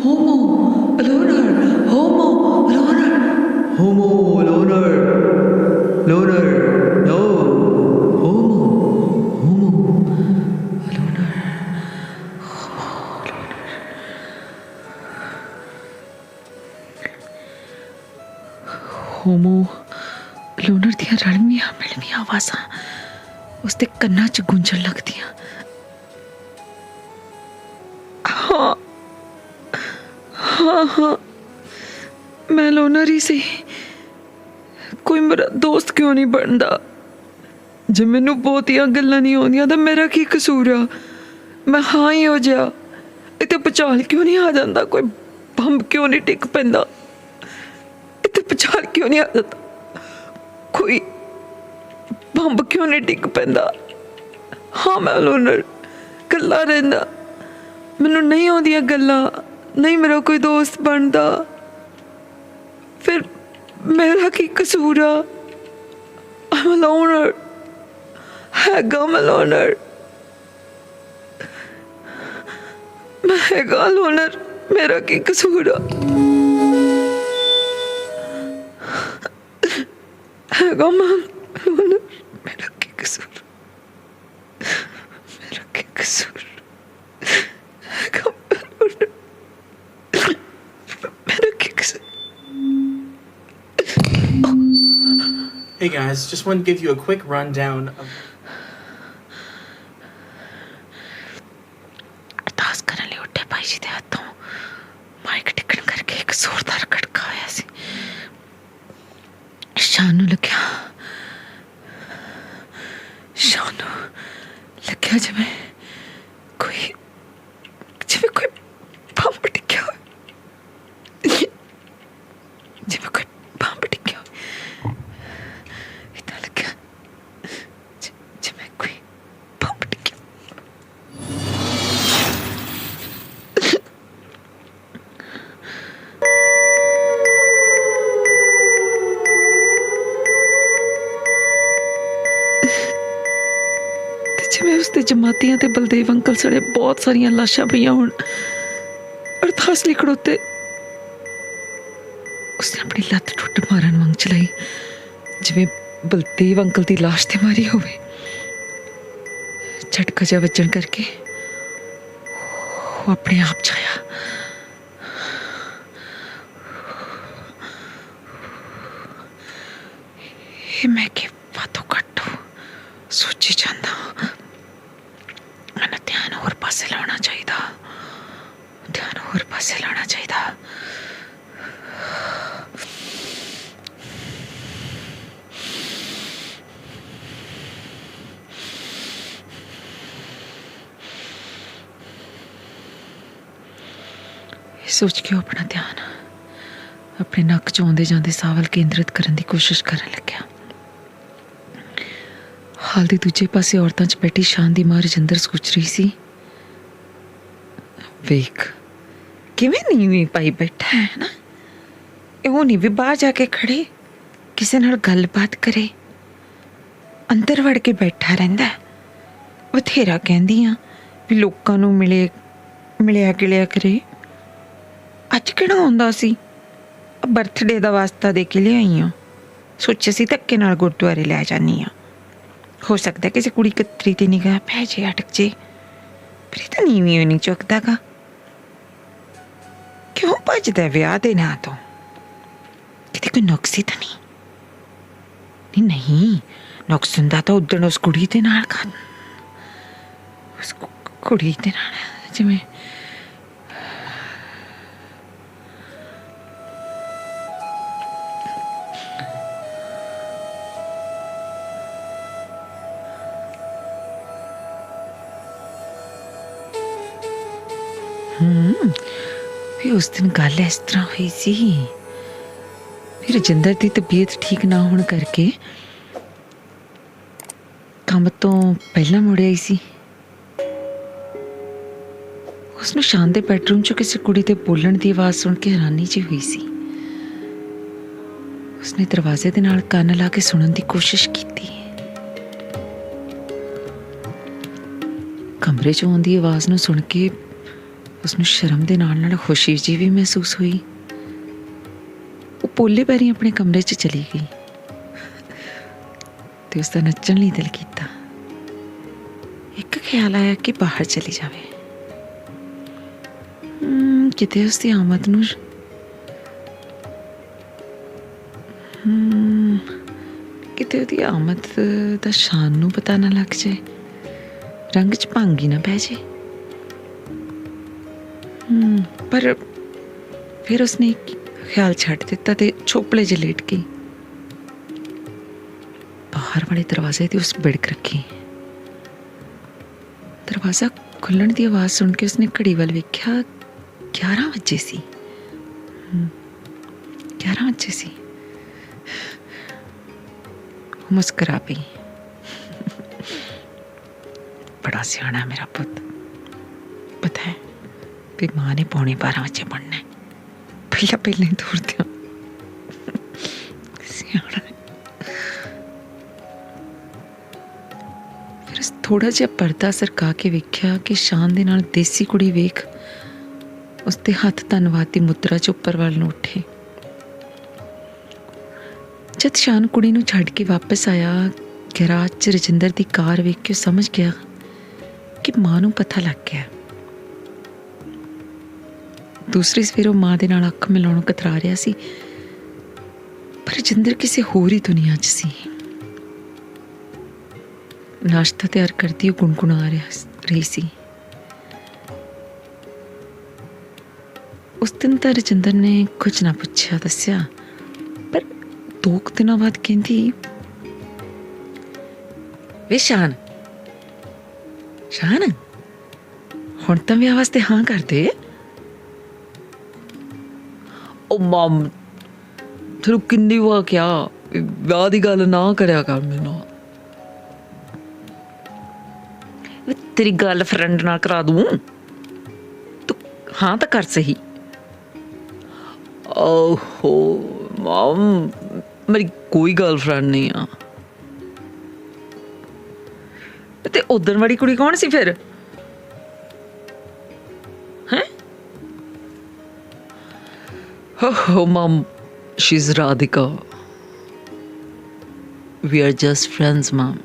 होमो अलोनर, होमो अलोनर, होमो अलोनर, लोनर नो, होमो होमो अलोनर, होमो ਹੋਮੋ ਲੋਨਰ ਦੀਆਂ ਰਲਮੀਆਂ ਮਿਲਵੀਆਂ ਆਵਾਜ਼ਾਂ ਉਸਦੇ ਕੰਨਾਂ 'ਚ ਗੂੰਜਣ ਲੱਗਦੀਆਂ। ਹਾਂ ਹਾਂ ਹਾਂ, ਮੈਂ ਲੋਨਰ ਹੀ ਸੀ। ਕੋਈ ਮੇਰਾ ਦੋਸਤ ਕਿਉਂ ਨਹੀਂ ਬਣਦਾ? ਜੇ ਮੈਨੂੰ ਬਹੁਤੀਆਂ ਗੱਲਾਂ ਨਹੀਂ ਆਉਂਦੀਆਂ ਤਾਂ ਮੇਰਾ ਕੀ ਕਸੂਰ ਆ? ਮੈਂ ਹਾਂ ਹੀ ਹੋ ਜਾ। ਇੱਥੇ ਭੁਚਾਲ ਕਿਉਂ ਨਹੀਂ ਆ ਜਾਂਦਾ? ਕੋਈ ਬੰਬ ਕਿਉਂ ਨਹੀਂ ਟਿਕ ਪੈਂਦਾ? ਇੱਥੇ ਭੁਚਾਲ ਕਿਉਂ ਨਹੀਂ ਆ ਜਾਂਦਾ? ਕੋਈ ਬੰਬ ਕਿਉਂ ਨਹੀਂ ਟਿਕ ਪੈਂਦਾ? ਹਾਂ ਮੈਂ ਲੋਨਰ ਇਕੱਲਾ ਰਹਿੰਦਾ, ਮੈਨੂੰ ਨਹੀਂ ਆਉਂਦੀਆਂ ਗੱਲਾਂ, ਨਹੀਂ ਮੇਰਾ ਕੋਈ ਦੋਸਤ ਬਣਦਾ, ਫਿਰ ਮੇਰਾ ਕੀ ਕਸੂਰ ਆ? I'm a loner. ਹੈਗਾ ਮੈਂ ਲੋਨਰ, ਮੈਂ ਹੈਗਾ ਲੋਨਰ, ਮੇਰਾ ਕੀ ਕਸੂਰ ਆ? ਹੈਗਾ ਮੈਂ ਲੋਨਰ, ਮੇਰਾ ਕੀ ਕਸੂਰ? ਮੇਰਾ ਕੀ ਕਸੂਰ? ਹੈਗਾ ਮੈਂ ਲੋਨਰ, ਮੇਰਾ ਕੀ ਕਸੂਰ? Hey guys, just want to give you a quick rundown of ਅਰਦਾਸ ਕਰਨ ਲਈ ਉੱਠੇ ਭਾਈ ਜੀ ਦੇ ਹੱਥੋਂ ਮਾਈਕ ਟਿਕਣ ਕਰਕੇ ਇੱਕ ਜ਼ੋਰਦਾਰ ਖੜਕਾ ਆਇਆ ਸੀ। ਸ਼ਾਨ ਨੂੰ ਲੱਗਿਆ ਜਿਵੇਂ ਕੋਈ ਬੰਬ ਟਿਕਿਆ ਹੋਇਆ, ਜਿਵੇਂ ਕੋਈ ਬੰਬ ਟਿਕਿਆ ਹੋਇਆ। ਏਦਾਂ ਲੱਗਿਆ ਜਿਵੇਂ ਕੋਈ ਬੰਬ ਟਿਕਿਆ। ਜਿਵੇਂ ਉਸਦੇ ਜਮਾਤੀਆਂ ਤੇ ਬਲਦੇਵ ਅੰਕਲ ਸੜੇ ਬਹੁਤ ਸਾਰੀਆਂ ਲਾਸ਼ਾਂ ਪਈਆਂ ਹੋਣ। ਅਰਦਾਸ ਲਈ ਖੜੋਤੇ ਉਸਨੇ ਆਪਣੀ ਲੱਤ ਟੁੱਟ ਮਾਰਨ ਵਾਂਗ ਚਲਾਈ, ਜਿਵੇਂ ਬਲਦੇਵ ਅੰਕਲ ਦੀ ਲਾਸ਼ ਤੇ ਮਾਰੀ ਹੋਵੇ। ਝਟਕਾ ਜਿਹਾ ਵੱਜਣ ਕਰਕੇ ਉਹ ਆਪਣੇ ਆਪ ਜਾਇਆ। ਇਹ ਮੈਂ ਕਿ ਵਾਤੋਂ ਘੱਟੋ ਸੋਚੀ ਜਾਂਦਾ। ਮੈਨੂੰ ਧਿਆਨ ਹੋਰ ਪਾਸੇ ਲਾਉਣਾ ਚਾਹੀਦਾ, ਧਿਆਨ ਹੋਰ ਪਾਸੇ ਲਾਉਣਾ ਚਾਹੀਦਾ। ਇਹ ਸੋਚ ਕੇ ਉਹ ਆਪਣਾ ਧਿਆਨ ਆਪਣੇ ਨੱਕ 'ਚ ਆਉਂਦੇ ਜਾਂਦੇ ਸਾਹ ਵੱਲ ਕੇਂਦਰਿਤ ਕਰਨ ਦੀ ਕੋਸ਼ਿਸ਼ ਕਰਨ ਲੱਗਿਆ। ਹਾਲ ਦੇ ਦੂਜੇ ਪਾਸੇ ਔਰਤਾਂ 'ਚ ਬੈਠੀ ਸ਼ਾਨ ਦੀ ਮਾਂ ਰਜਿੰਦਰ ਸੋਚ ਰਹੀ ਸੀ, ਵੇਖ ਕਿਵੇਂ ਨੀਵੀਂ ਪਾਈ ਬੈਠਾ ਹੈ ਨਾ। ਉਹ ਨਹੀਂ ਵੀ ਬਾਹਰ ਜਾ ਕੇ ਖੜੇ ਕਿਸੇ ਨਾਲ ਗੱਲਬਾਤ ਕਰੇ, ਅੰਦਰ ਵੜ ਕੇ ਬੈਠਾ ਰਹਿੰਦਾ। ਬਥੇਰਾ ਕਹਿੰਦੀ ਆ ਵੀ ਲੋਕਾਂ ਨੂੰ ਮਿਲਿਆ ਗਿਲਿਆ ਕਰੇ। ਅੱਜ ਕਿਹੜਾ ਆਉਂਦਾ ਸੀ? ਬਰਥਡੇ ਦਾ ਵਾਸਤਾ ਦੇ ਕੇ ਲਿਆਈ ਆ, ਸੋਚਿਆ ਸੀ ਧੱਕੇ ਨਾਲ ਗੁਰਦੁਆਰੇ ਲੈ ਜਾਨੀ ਆ। ਹੋ ਸਕਦਾ ਕਿਸੇ ਕੁੜੀ ਕਤਰੀ ਤੇ ਨਿਗਾਹ ਪੈ ਜੇ, ਅਟਕ ਜੇ। ਪਰ ਇਹ ਤਾਂ ਨੀਵੀਂ ਨਹੀਂ ਚੁੱਕਦਾ ਗਾ। ਕਿਉਂ ਭੱਜਦਾ ਵਿਆਹ ਦੇ ਨਾਂ ਤੋਂ? ਕਿਤੇ ਕੋਈ ਨੁਕਸ ਤਾਂ ਨਹੀਂ? ਨਹੀਂ ਨੁਕਸ ਹੁੰਦਾ ਤਾਂ ਉਦਣ ਉਸ ਕੁੜੀ ਦੇ ਨਾਲ ਕਰ, ਉਸ ਕੁੜੀ ਦੇ ਨਾਲ ਜਿਵੇਂ ਵੀ ਉਸ ਦਿਨ ਗੱਲ ਇਸ ਤਰ੍ਹਾਂ ਹੋਈ ਸੀ। ਫਿਰ ਰਜਿੰਦਰ ਦੀ ਤਬੀਅਤ ਠੀਕ ਨਾ ਹੋਣ ਕਰਕੇ ਕੰਮ ਤੋਂ ਪਹਿਲਾਂ ਮੁੜ ਆਈ ਸੀ। ਉਸਨੂੰ ਸ਼ਾਨ ਦੇ ਬੈਡਰੂਮ 'ਚੋਂ ਕਿਸੇ ਕੁੜੀ ਦੇ ਬੋਲਣ ਦੀ ਆਵਾਜ਼ ਸੁਣ ਕੇ ਹੈਰਾਨੀ ਜਿਹੀ ਹੋਈ ਸੀ। ਉਸਨੇ ਦਰਵਾਜ਼ੇ ਦੇ ਨਾਲ ਕੰਨ ਲਾ ਕੇ ਸੁਣਨ ਦੀ ਕੋਸ਼ਿਸ਼ ਕੀਤੀ। ਕਮਰੇ 'ਚੋਂ ਆਉਂਦੀ ਆਵਾਜ਼ ਨੂੰ ਸੁਣ ਕੇ ਉਸਨੂੰ ਸ਼ਰਮ ਦੇ ਨਾਲ ਖੁਸ਼ੀ ਜਿਹੀ ਵੀ ਮਹਿਸੂਸ ਹੋਈ। ਉਹ ਪੋਲੇ ਪੈਰੀਂ ਆਪਣੇ ਕਮਰੇ 'ਚ ਚਲੀ ਗਈ ਤੇ ਉਸਦਾ ਨੱਚਣ ਲਈ ਦਿਲ ਕੀਤਾ। ਇੱਕ ਖਿਆਲ ਆਇਆ ਕਿ ਬਾਹਰ ਚਲੀ ਜਾਵੇ, ਕਿਤੇ ਉਸਦੀ ਆਮਦ ਨੂੰ ਕਿਤੇ ਉਹਦੀ ਆਮਦ ਦਾ ਸ਼ਾਨ ਨੂੰ ਪਤਾ ਨਾ ਲੱਗ ਜਾਏ, ਰੰਗ 'ਚ ਭੰਗ ਹੀ ਨਾ ਪੈ ਜੇ। ਪਰ ਫਿਰ ਉਸਨੇ ਇੱਕ ਖਿਆਲ ਛੱਡ ਦਿੱਤਾ ਤੇ ਛੋਪਲੇ 'ਚ ਲੇਟ ਗਈ। ਬਾਹਰ ਵਾਲੇ ਦਰਵਾਜ਼ੇ ਦੀ ਉਸ ਬਿੜਕ ਰੱਖੀ। ਦਰਵਾਜ਼ਾ ਖੁੱਲਣ ਦੀ ਆਵਾਜ਼ ਸੁਣ ਕੇ ਉਸਨੇ ਘੜੀ ਵੱਲ ਵੇਖਿਆ। 11 ਵਜੇ ਸੀ। 11 ਵਜੇ ਸੀ। ਉਹ ਮੁਸਕਰਾ ਪਈ। ਬੜਾ ਸਿਆਣਾ ਮੇਰਾ ਪੁੱਤ। ਪਤਾ ਹੈ ਵੀ ਮਾਂ ਨੇ 11:45 ਵਜੇ ਪੜ੍ਹਨਾ, ਪਹਿਲਾਂ ਹੀ ਤੋਰ ਦਿਆਂ। ਸਿਆਣਾ। ਫਿਰ ਥੋੜਾ ਜਿਹਾ ਪਰਦਾ ਸਰਕਾ ਕੇ ਵੇਖਿਆ ਕਿ ਸ਼ਾਨ ਦੇ ਨਾਲ ਦੇਸੀ ਕੁੜੀ ਵੇਖ ਉਸਦੇ ਹੱਥ ਧੰਨਵਾਦ ਦੀ ਮੁਦਰਾ 'ਚ ਉੱਪਰ ਵੱਲ ਨੂੰ ਉੱਠੇ। ਜਦ ਸ਼ਾਨ ਕੁੜੀ ਨੂੰ ਛੱਡ ਕੇ ਵਾਪਸ ਆਇਆ, ਗੈਰਾਜ 'ਚ ਰਜਿੰਦਰ ਦੀ ਕਾਰ ਵੇਖ ਕੇ ਸਮਝ ਗਿਆ ਕਿ ਮਾਂ ਨੂੰ ਪਤਾ ਲੱਗ ਗਿਆ। ਦੂਸਰੀ ਸਵੇਰ ਉਹ ਮਾਂ ਦੇ ਨਾਲ ਅੱਖ ਮਿਲਾਉਣੋਂ ਕਤਰਾ ਰਿਹਾ ਸੀ, ਪਰ ਰਜਿੰਦਰ ਕਿਸੇ ਹੋਰ ਹੀ ਦੁਨੀਆ 'ਚ ਸੀ। ਨਾਸ਼ਤਾ ਤਿਆਰ ਕਰਦੀ ਉਹ ਗੁਣਗੁਣਾ ਰਹੀ ਸੀ। ਉਸ ਦਿਨ ਤਾਂ ਰਜਿੰਦਰ ਨੇ ਕੁਝ ਨਾ ਪੁੱਛਿਆ ਦੱਸਿਆ, ਪਰ 2 ਦਿਨਾਂ ਬਾਅਦ ਕਹਿੰਦੀ, ਵੇ ਸ਼ਾਨ ਹੁਣ ਤਾਂ ਵਿਆਹ ਵਾਸਤੇ ਹਾਂ ਕਰ ਦੇ। ਉਹ ਮਮ, ਤੈਨੂੰ ਕਿੰਨੀ ਵਾਰ ਕਿਹਾ ਵਿਆਹ ਦੀ ਗੱਲ ਨਾ ਕਰਿਆ ਕਰ ਮੇਰੇ ਨਾਲ। ਤੇਰੀ ਗੱਲ ਫਰੈਂਡ ਨਾਲ ਕਰਾ ਦੂੰ, ਤੂੰ ਹਾਂ ਤਾਂ ਕਰ ਸਹੀ। ਓਹੋ ਮਮ, ਮੇਰੀ ਕੋਈ ਗਰਲਫ੍ਰੈਂਡ ਨਹੀਂ ਆ। ਤੇ ਉਦਣ ਵਾਲੀ ਕੁੜੀ ਕੌਣ ਸੀ ਫਿਰ? ਹੈ? Oh, Mom, she's Radhika. We are just friends, Mom.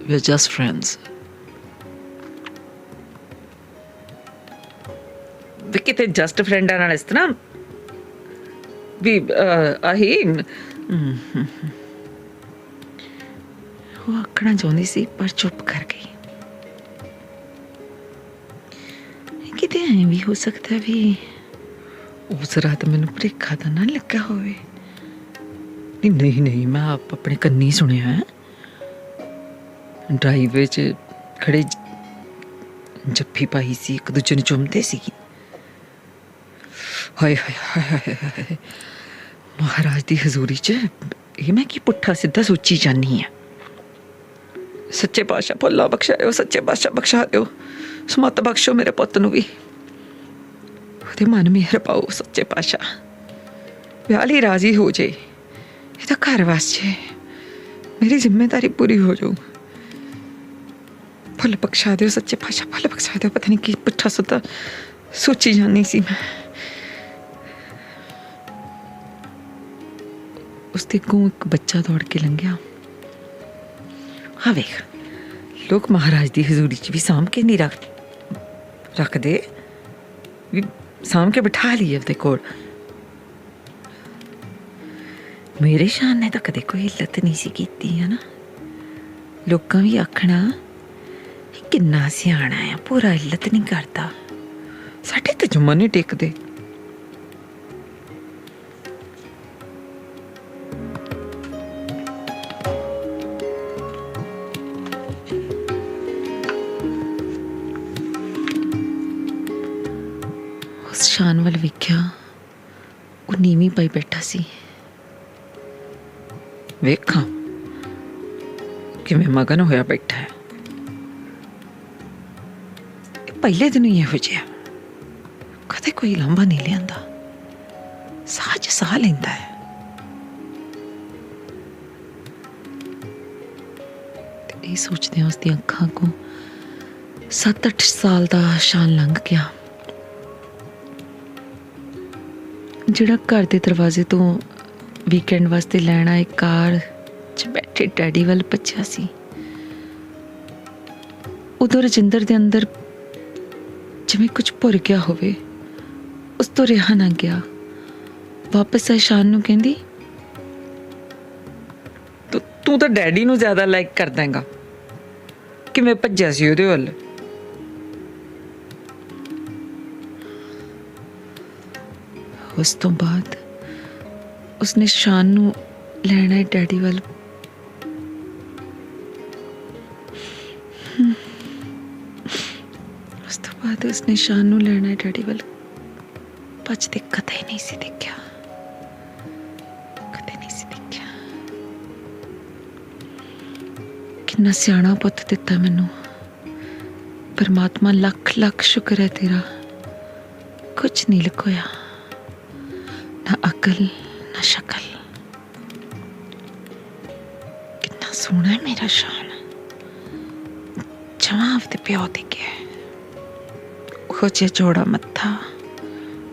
We are just friends. ਵੀ ਕਿਤੇ ਜਸਟ ਫਰੈਂਡਾਂ ਨਾਲ ਇਸ ਤਰ੍ਹਾਂ ਵੀ ਆਹੀ ਉਹ ਆਖਣਾ ਚਾਹੁੰਦੀ ਸੀ ਪਰ ਚੁੱਪ ਕਰ ਗਈ। ਕਿਤੇ ਐਂ ਵੀ ਹੋ ਸਕਦਾ ਵੀ ਉਸ ਰਾਤ ਮੈਨੂੰ ਭੁਲੇਖਾ ਤਾਂ ਨਾ ਲੱਗਾ ਹੋਵੇ। ਨਹੀਂ, ਮੈਂ ਆਪਣੇ ਕੰਨੀ ਸੁਣਿਆ ਹੈ। ਡਰਾਈਵੇ 'ਚ ਖੜੇ ਜੱਫੀ ਪਾਈ ਸੀ, ਇੱਕ ਦੂਜੇ ਨੂੰ ਚੁੰਮਦੇ ਸੀ। ਹਾਏ ਹਾਏ ਹਾਏ ਹਾਏ, ਮਹਾਰਾਜ ਦੀ ਹਜ਼ੂਰੀ 'ਚ ਇਹ ਮੈਂ ਕੀ ਪੁੱਠਾ ਸਿੱਧਾ ਸੋਚੀ ਜਾਂਦੀ ਆ। ਸੱਚੇ ਪਾਤਸ਼ਾਹ ਭੁੱਲਾ ਬਖਸ਼ਾਇਓ, ਸੱਚੇ ਪਾਤਸ਼ਾਹ ਬਖਸ਼ਾ ਦਿਓ, ਸਮੱਤ ਬਖਸ਼ੋ ਮੇਰੇ ਪੁੱਤ ਨੂੰ ਵੀ। ਉਹਦੇ ਮਨ ਮਿਹਰ ਪਾਓ ਸੱਚੇ ਪਾਤਸ਼ਾਹ, ਵਿਆਹ ਲਈ ਰਾਜ਼ੀ ਹੋ ਜੇ। ਇਹ ਤਾਂ ਘਰ ਵਸ ਜੇ, ਮੇਰੀ ਜ਼ਿੰਮੇਵਾਰੀ ਪੂਰੀ ਹੋ ਜਾਊ। ਭੁੱਲ ਬਖਸ਼ਾ ਦਿਓ ਸੱਚੇ ਪਾਤਸ਼ਾਹ, ਭੁੱਲ ਬਖਸ਼ਾ ਦਿਓ। ਪਤਾ ਨਹੀਂ ਕੀ ਪੁੱਠਾ ਸਿੱਧਾ ਸੋਚੀ ਜਾਂਦੀ ਸੀ ਮੈਂ। ਉਸਦੇ ਕੋਲ ਇੱਕ ਬੱਚਾ ਦੌੜ ਕੇ ਲੰਘਿਆ। ਹਾਂ ਵੇਖ, ਲੋਕ ਮਹਾਰਾਜ ਦੀ ਹਜ਼ੂਰੀ 'ਚ ਵੀ ਸਾਂਭ ਕੇ ਨਹੀਂ ਰੱਖਦੇ, ਵੀ ਸਾਂਭ ਕੇ ਬਿਠਾ ਲਈਏ ਉਹਦੇ ਕੋਲ। ਮੇਰੇ ਸ਼ਾਨ ਨੇ ਤਾਂ ਕਦੇ ਕੋਈ ਇੱਲਤ ਨਹੀਂ ਸੀ ਕੀਤੀ, ਹੈ ਨਾ। ਲੋਕਾਂ ਵੀ ਆਖਣਾ ਇਹ ਕਿੰਨਾ ਸਿਆਣਾ ਆ, ਪੂਰਾ ਇੱਲਤ ਨਹੀਂ ਕਰਦਾ। ਸਾਡੇ ਤਾਂ ਜੁਮਾ ਨਹੀਂ ਟੇਕਦੇ। ਸ਼ਾਨ ਵੱਲ ਵੇਖਿਆ, ਉਹ ਨੀਵੀਂ ਪਾਈ ਬੈਠਾ ਸੀ। ਵੇਖਾਂ ਕਿਵੇਂ ਮਗਨ ਹੋਇਆ ਬੈਠਾ ਹੈ। ਇਹ ਪਹਿਲੇ ਦਿਨ ਹੀ ਇਹੋ ਜਿਹਾ, ਕਦੇ ਕੋਈ ਲੰਬਾ ਨਹੀਂ ਲਿਆਂਦਾ, ਸਾਹ 'ਚ ਸਾਹ ਲੈਂਦਾ ਹੈ। ਤੇ ਇਹ ਸੋਚਦਿਆਂ ਉਸਦੀਆਂ ਅੱਖਾਂ ਕੋਲ 7-8 ਸਾਲ ਦਾ ਸ਼ਾਨ ਲੰਘ ਗਿਆ, ਜਿਹੜਾ ਘਰ ਦੇ ਦਰਵਾਜ਼ੇ ਤੋਂ ਵੀਕਐਂਡ ਵਾਸਤੇ ਲੈਣ ਆਏ ਕਾਰ 'ਚ ਬੈਠੇ ਡੈਡੀ ਵੱਲ ਭੱਜਿਆ ਸੀ। ਉਦੋਂ ਰਜਿੰਦਰ ਦੇ ਅੰਦਰ ਜਿਵੇਂ ਕੁਝ ਭੁਰ ਗਿਆ ਹੋਵੇ, ਉਸ ਤੋਂ ਰਿਹਾ ਨਾ ਗਿਆ। ਵਾਪਸ ਆਈ ਸ਼ਾਨ ਨੂੰ ਕਹਿੰਦੀ, ਤੂੰ ਤਾਂ ਡੈਡੀ ਨੂੰ ਜ਼ਿਆਦਾ ਲਾਈਕ ਕਰਦਾ ਹੈਗਾ। ਕਿਵੇਂ ਭੱਜਿਆ ਸੀ ਉਹਦੇ ਵੱਲ। ਉਸ ਤੋਂ ਬਾਅਦ ਉਸਨੇ ਸ਼ਾਨ ਨੂੰ ਲੈਣਾ ਹੈ ਡੈਡੀ ਵੱਲ। ਉਸ ਤੋਂ ਬਾਅਦ ਉਸਨੇ ਸ਼ਾਨ ਨੂੰ ਲੈਣਾ ਹੈ ਡੈਡੀ ਵੱਲ। ਭੱਜਦੇ ਕਦੇ ਨਹੀਂ ਸੀ ਦੇਖਿਆ, ਕਦੇ ਨਹੀਂ ਸੀ ਦੇਖਿਆ। ਕਿੰਨਾ ਸਿਆਣਾ ਪੁੱਤ ਦਿੱਤਾ ਮੈਨੂੰ ਪਰਮਾਤਮਾ, ਲੱਖ ਲੱਖ ਸ਼ੁਕਰ ਹੈ ਤੇਰਾ। ਕੁਝ ਨਹੀਂ ਲੁਕੋਇਆ, ਨਾ ਅਕਲ ਨਾ ਸ਼ਕਲ। ਕਿੰਨਾ ਸੋਹਣਾ ਹੈ ਮੇਰਾ ਸ਼ਾਨ, ਜਵਾਬ ਤੇ ਪਿਓ ਦੇ ਗਿਆ। ਉਹ ਜਿਹਾ ਚੌੜਾ ਮੱਥਾ,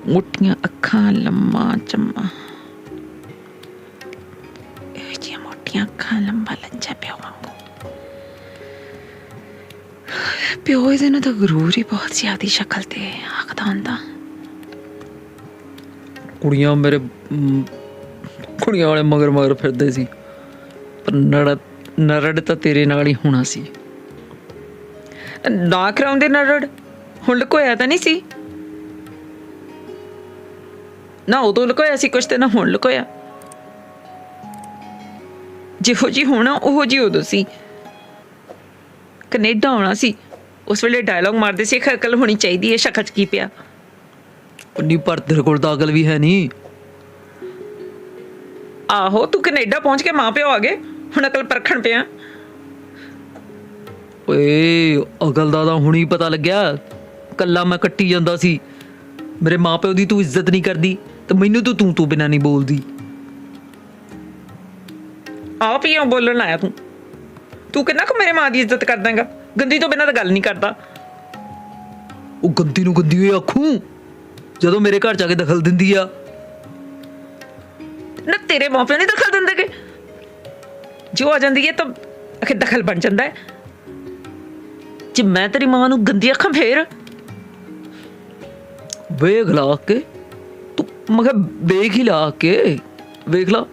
ਮੋਟੀਆਂ ਅੱਖਾਂ, ਲੰਮਾ ਚੰਮਾ। ਇਹ ਜਿਹੀਆਂ ਮੋਟੀਆਂ ਅੱਖਾਂ, ਲੰਬਾ ਲੰਜਾ ਪਿਓ ਵਾਂਗੂ। ਪਿਓ ਇਹਦੇ ਨਾਲ ਤਾਂ ਗਰੂਰ ਹੀ ਬਹੁਤ ਜ਼ਿਆਦੀ ਸ਼ਕਲ ਤੇ ਆਖਦਾ ਹੁੰਦਾ। ਕੁੜੀਆਂ ਵਾਲੇ ਮਗਰ ਫਿਰਦੇ ਸੀ, ਪਰ ਨਰੜ ਤਾਂ ਤੇਰੇ ਨਾਲ ਹੀ ਹੋਣਾ ਸੀ। ਨਾ ਕਰਾਉਂਦੇ ਨਰੜ, ਹੁਣ ਲੁਕੋਇਆ ਤਾਂ ਨਹੀਂ ਸੀ ਨਾ। ਉਦੋਂ ਲੁਕੋਇਆ ਸੀ ਕੁਛ ਤੇ ਨਾ ਹੁਣ ਲੁਕੋਇਆ। ਜਿਹੋ ਜੀ ਹੋਣਾ ਉਹੋ ਜੀ ਉਦੋਂ ਸੀ। ਕੈਨੇਡਾ ਆਉਣਾ ਸੀ, ਉਸ ਵੇਲੇ ਡਾਇਲੌਗ ਮਾਰਦੇ ਸੀ, ਅਕਲ ਹੋਣੀ ਚਾਹੀਦੀ ਹੈ, ਸ਼ਕਲ 'ਚ ਕੀ ਪਿਆ। ਉਨੀ ਪਰ ਤੇਰੇ ਕੋਲ ਤਾਂ ਅਕਲ ਵੀ ਹੈ ਨਹੀਂ। ਆਹੋ, ਤੂੰ ਕੈਨੇਡਾ ਪਹੁੰਚ ਕੇ ਮਾਂ ਪਿਓ ਆ ਗਏ, ਹੁਣ ਅਕਲ ਪਰਖਣ ਪਿਆ। ਓਏ ਅਕਲ ਦਾ ਤਾਂ ਹੁਣੀ ਪਤਾ ਲੱਗਿਆ। ਕੱਲਾ ਮੈਂ ਕੱਟੀ ਜਾਂਦਾ ਸੀ। ਮੇਰੇ ਮਾਂ ਪਿਓ ਦੀ ਤੂੰ ਇੱਜ਼ਤ ਨਹੀਂ ਕਰਦੀ ਤੇ ਮੈਨੂੰ ਤੂੰ ਬਿਨਾਂ ਨਹੀਂ ਬੋਲਦੀ। ਆਪ ਹੀ ਬੋਲਣ ਆਇਆ ਤੂੰ ਕਿੰਨਾ ਕੁ ਮੇਰੇ ਮਾਂ ਦੀ ਇੱਜ਼ਤ ਕਰਦਾ ਹੈਗਾ। ਗੰਦੀ ਤੋਂ ਬਿਨਾਂ ਤਾਂ ਗੱਲ ਨਹੀਂ ਕਰਦਾ। ਉਹ ਗੰਦੀ ਨੂੰ ਗੰਦੀ ਹੋਈ ਆਖੂੰ ਜਦੋਂ ਮੇਰੇ ਘਰ ਜਾ ਕੇ ਦਖਲ ਦਿੰਦੀ ਆ। ਨਾ ਤੇਰੇ ਮਾਂ ਪਿਓ ਨਹੀਂ ਦਖਲ ਦਿੰਦੇ ਕਿ ਜੋ ਆ ਜਾਂਦੀ ਹੈ ਤਾਂ ਆਖਿਰ ਦਖਲ ਬਣ ਜਾਂਦਾ ਹੈ। ਜੇ ਮੈਂ ਤੇਰੀ ਮਾਂ ਨੂੰ ਗੰਦੀ ਅੱਖਾਂ ਫੇਰ ਵੇਖ ਲਾ ਕੇ ਤੂੰ, ਮੈਂ ਕਿਹਾ ਵੇਖ ਹੀ ਲਾ ਕੇ, ਵੇਖ ਲਾ।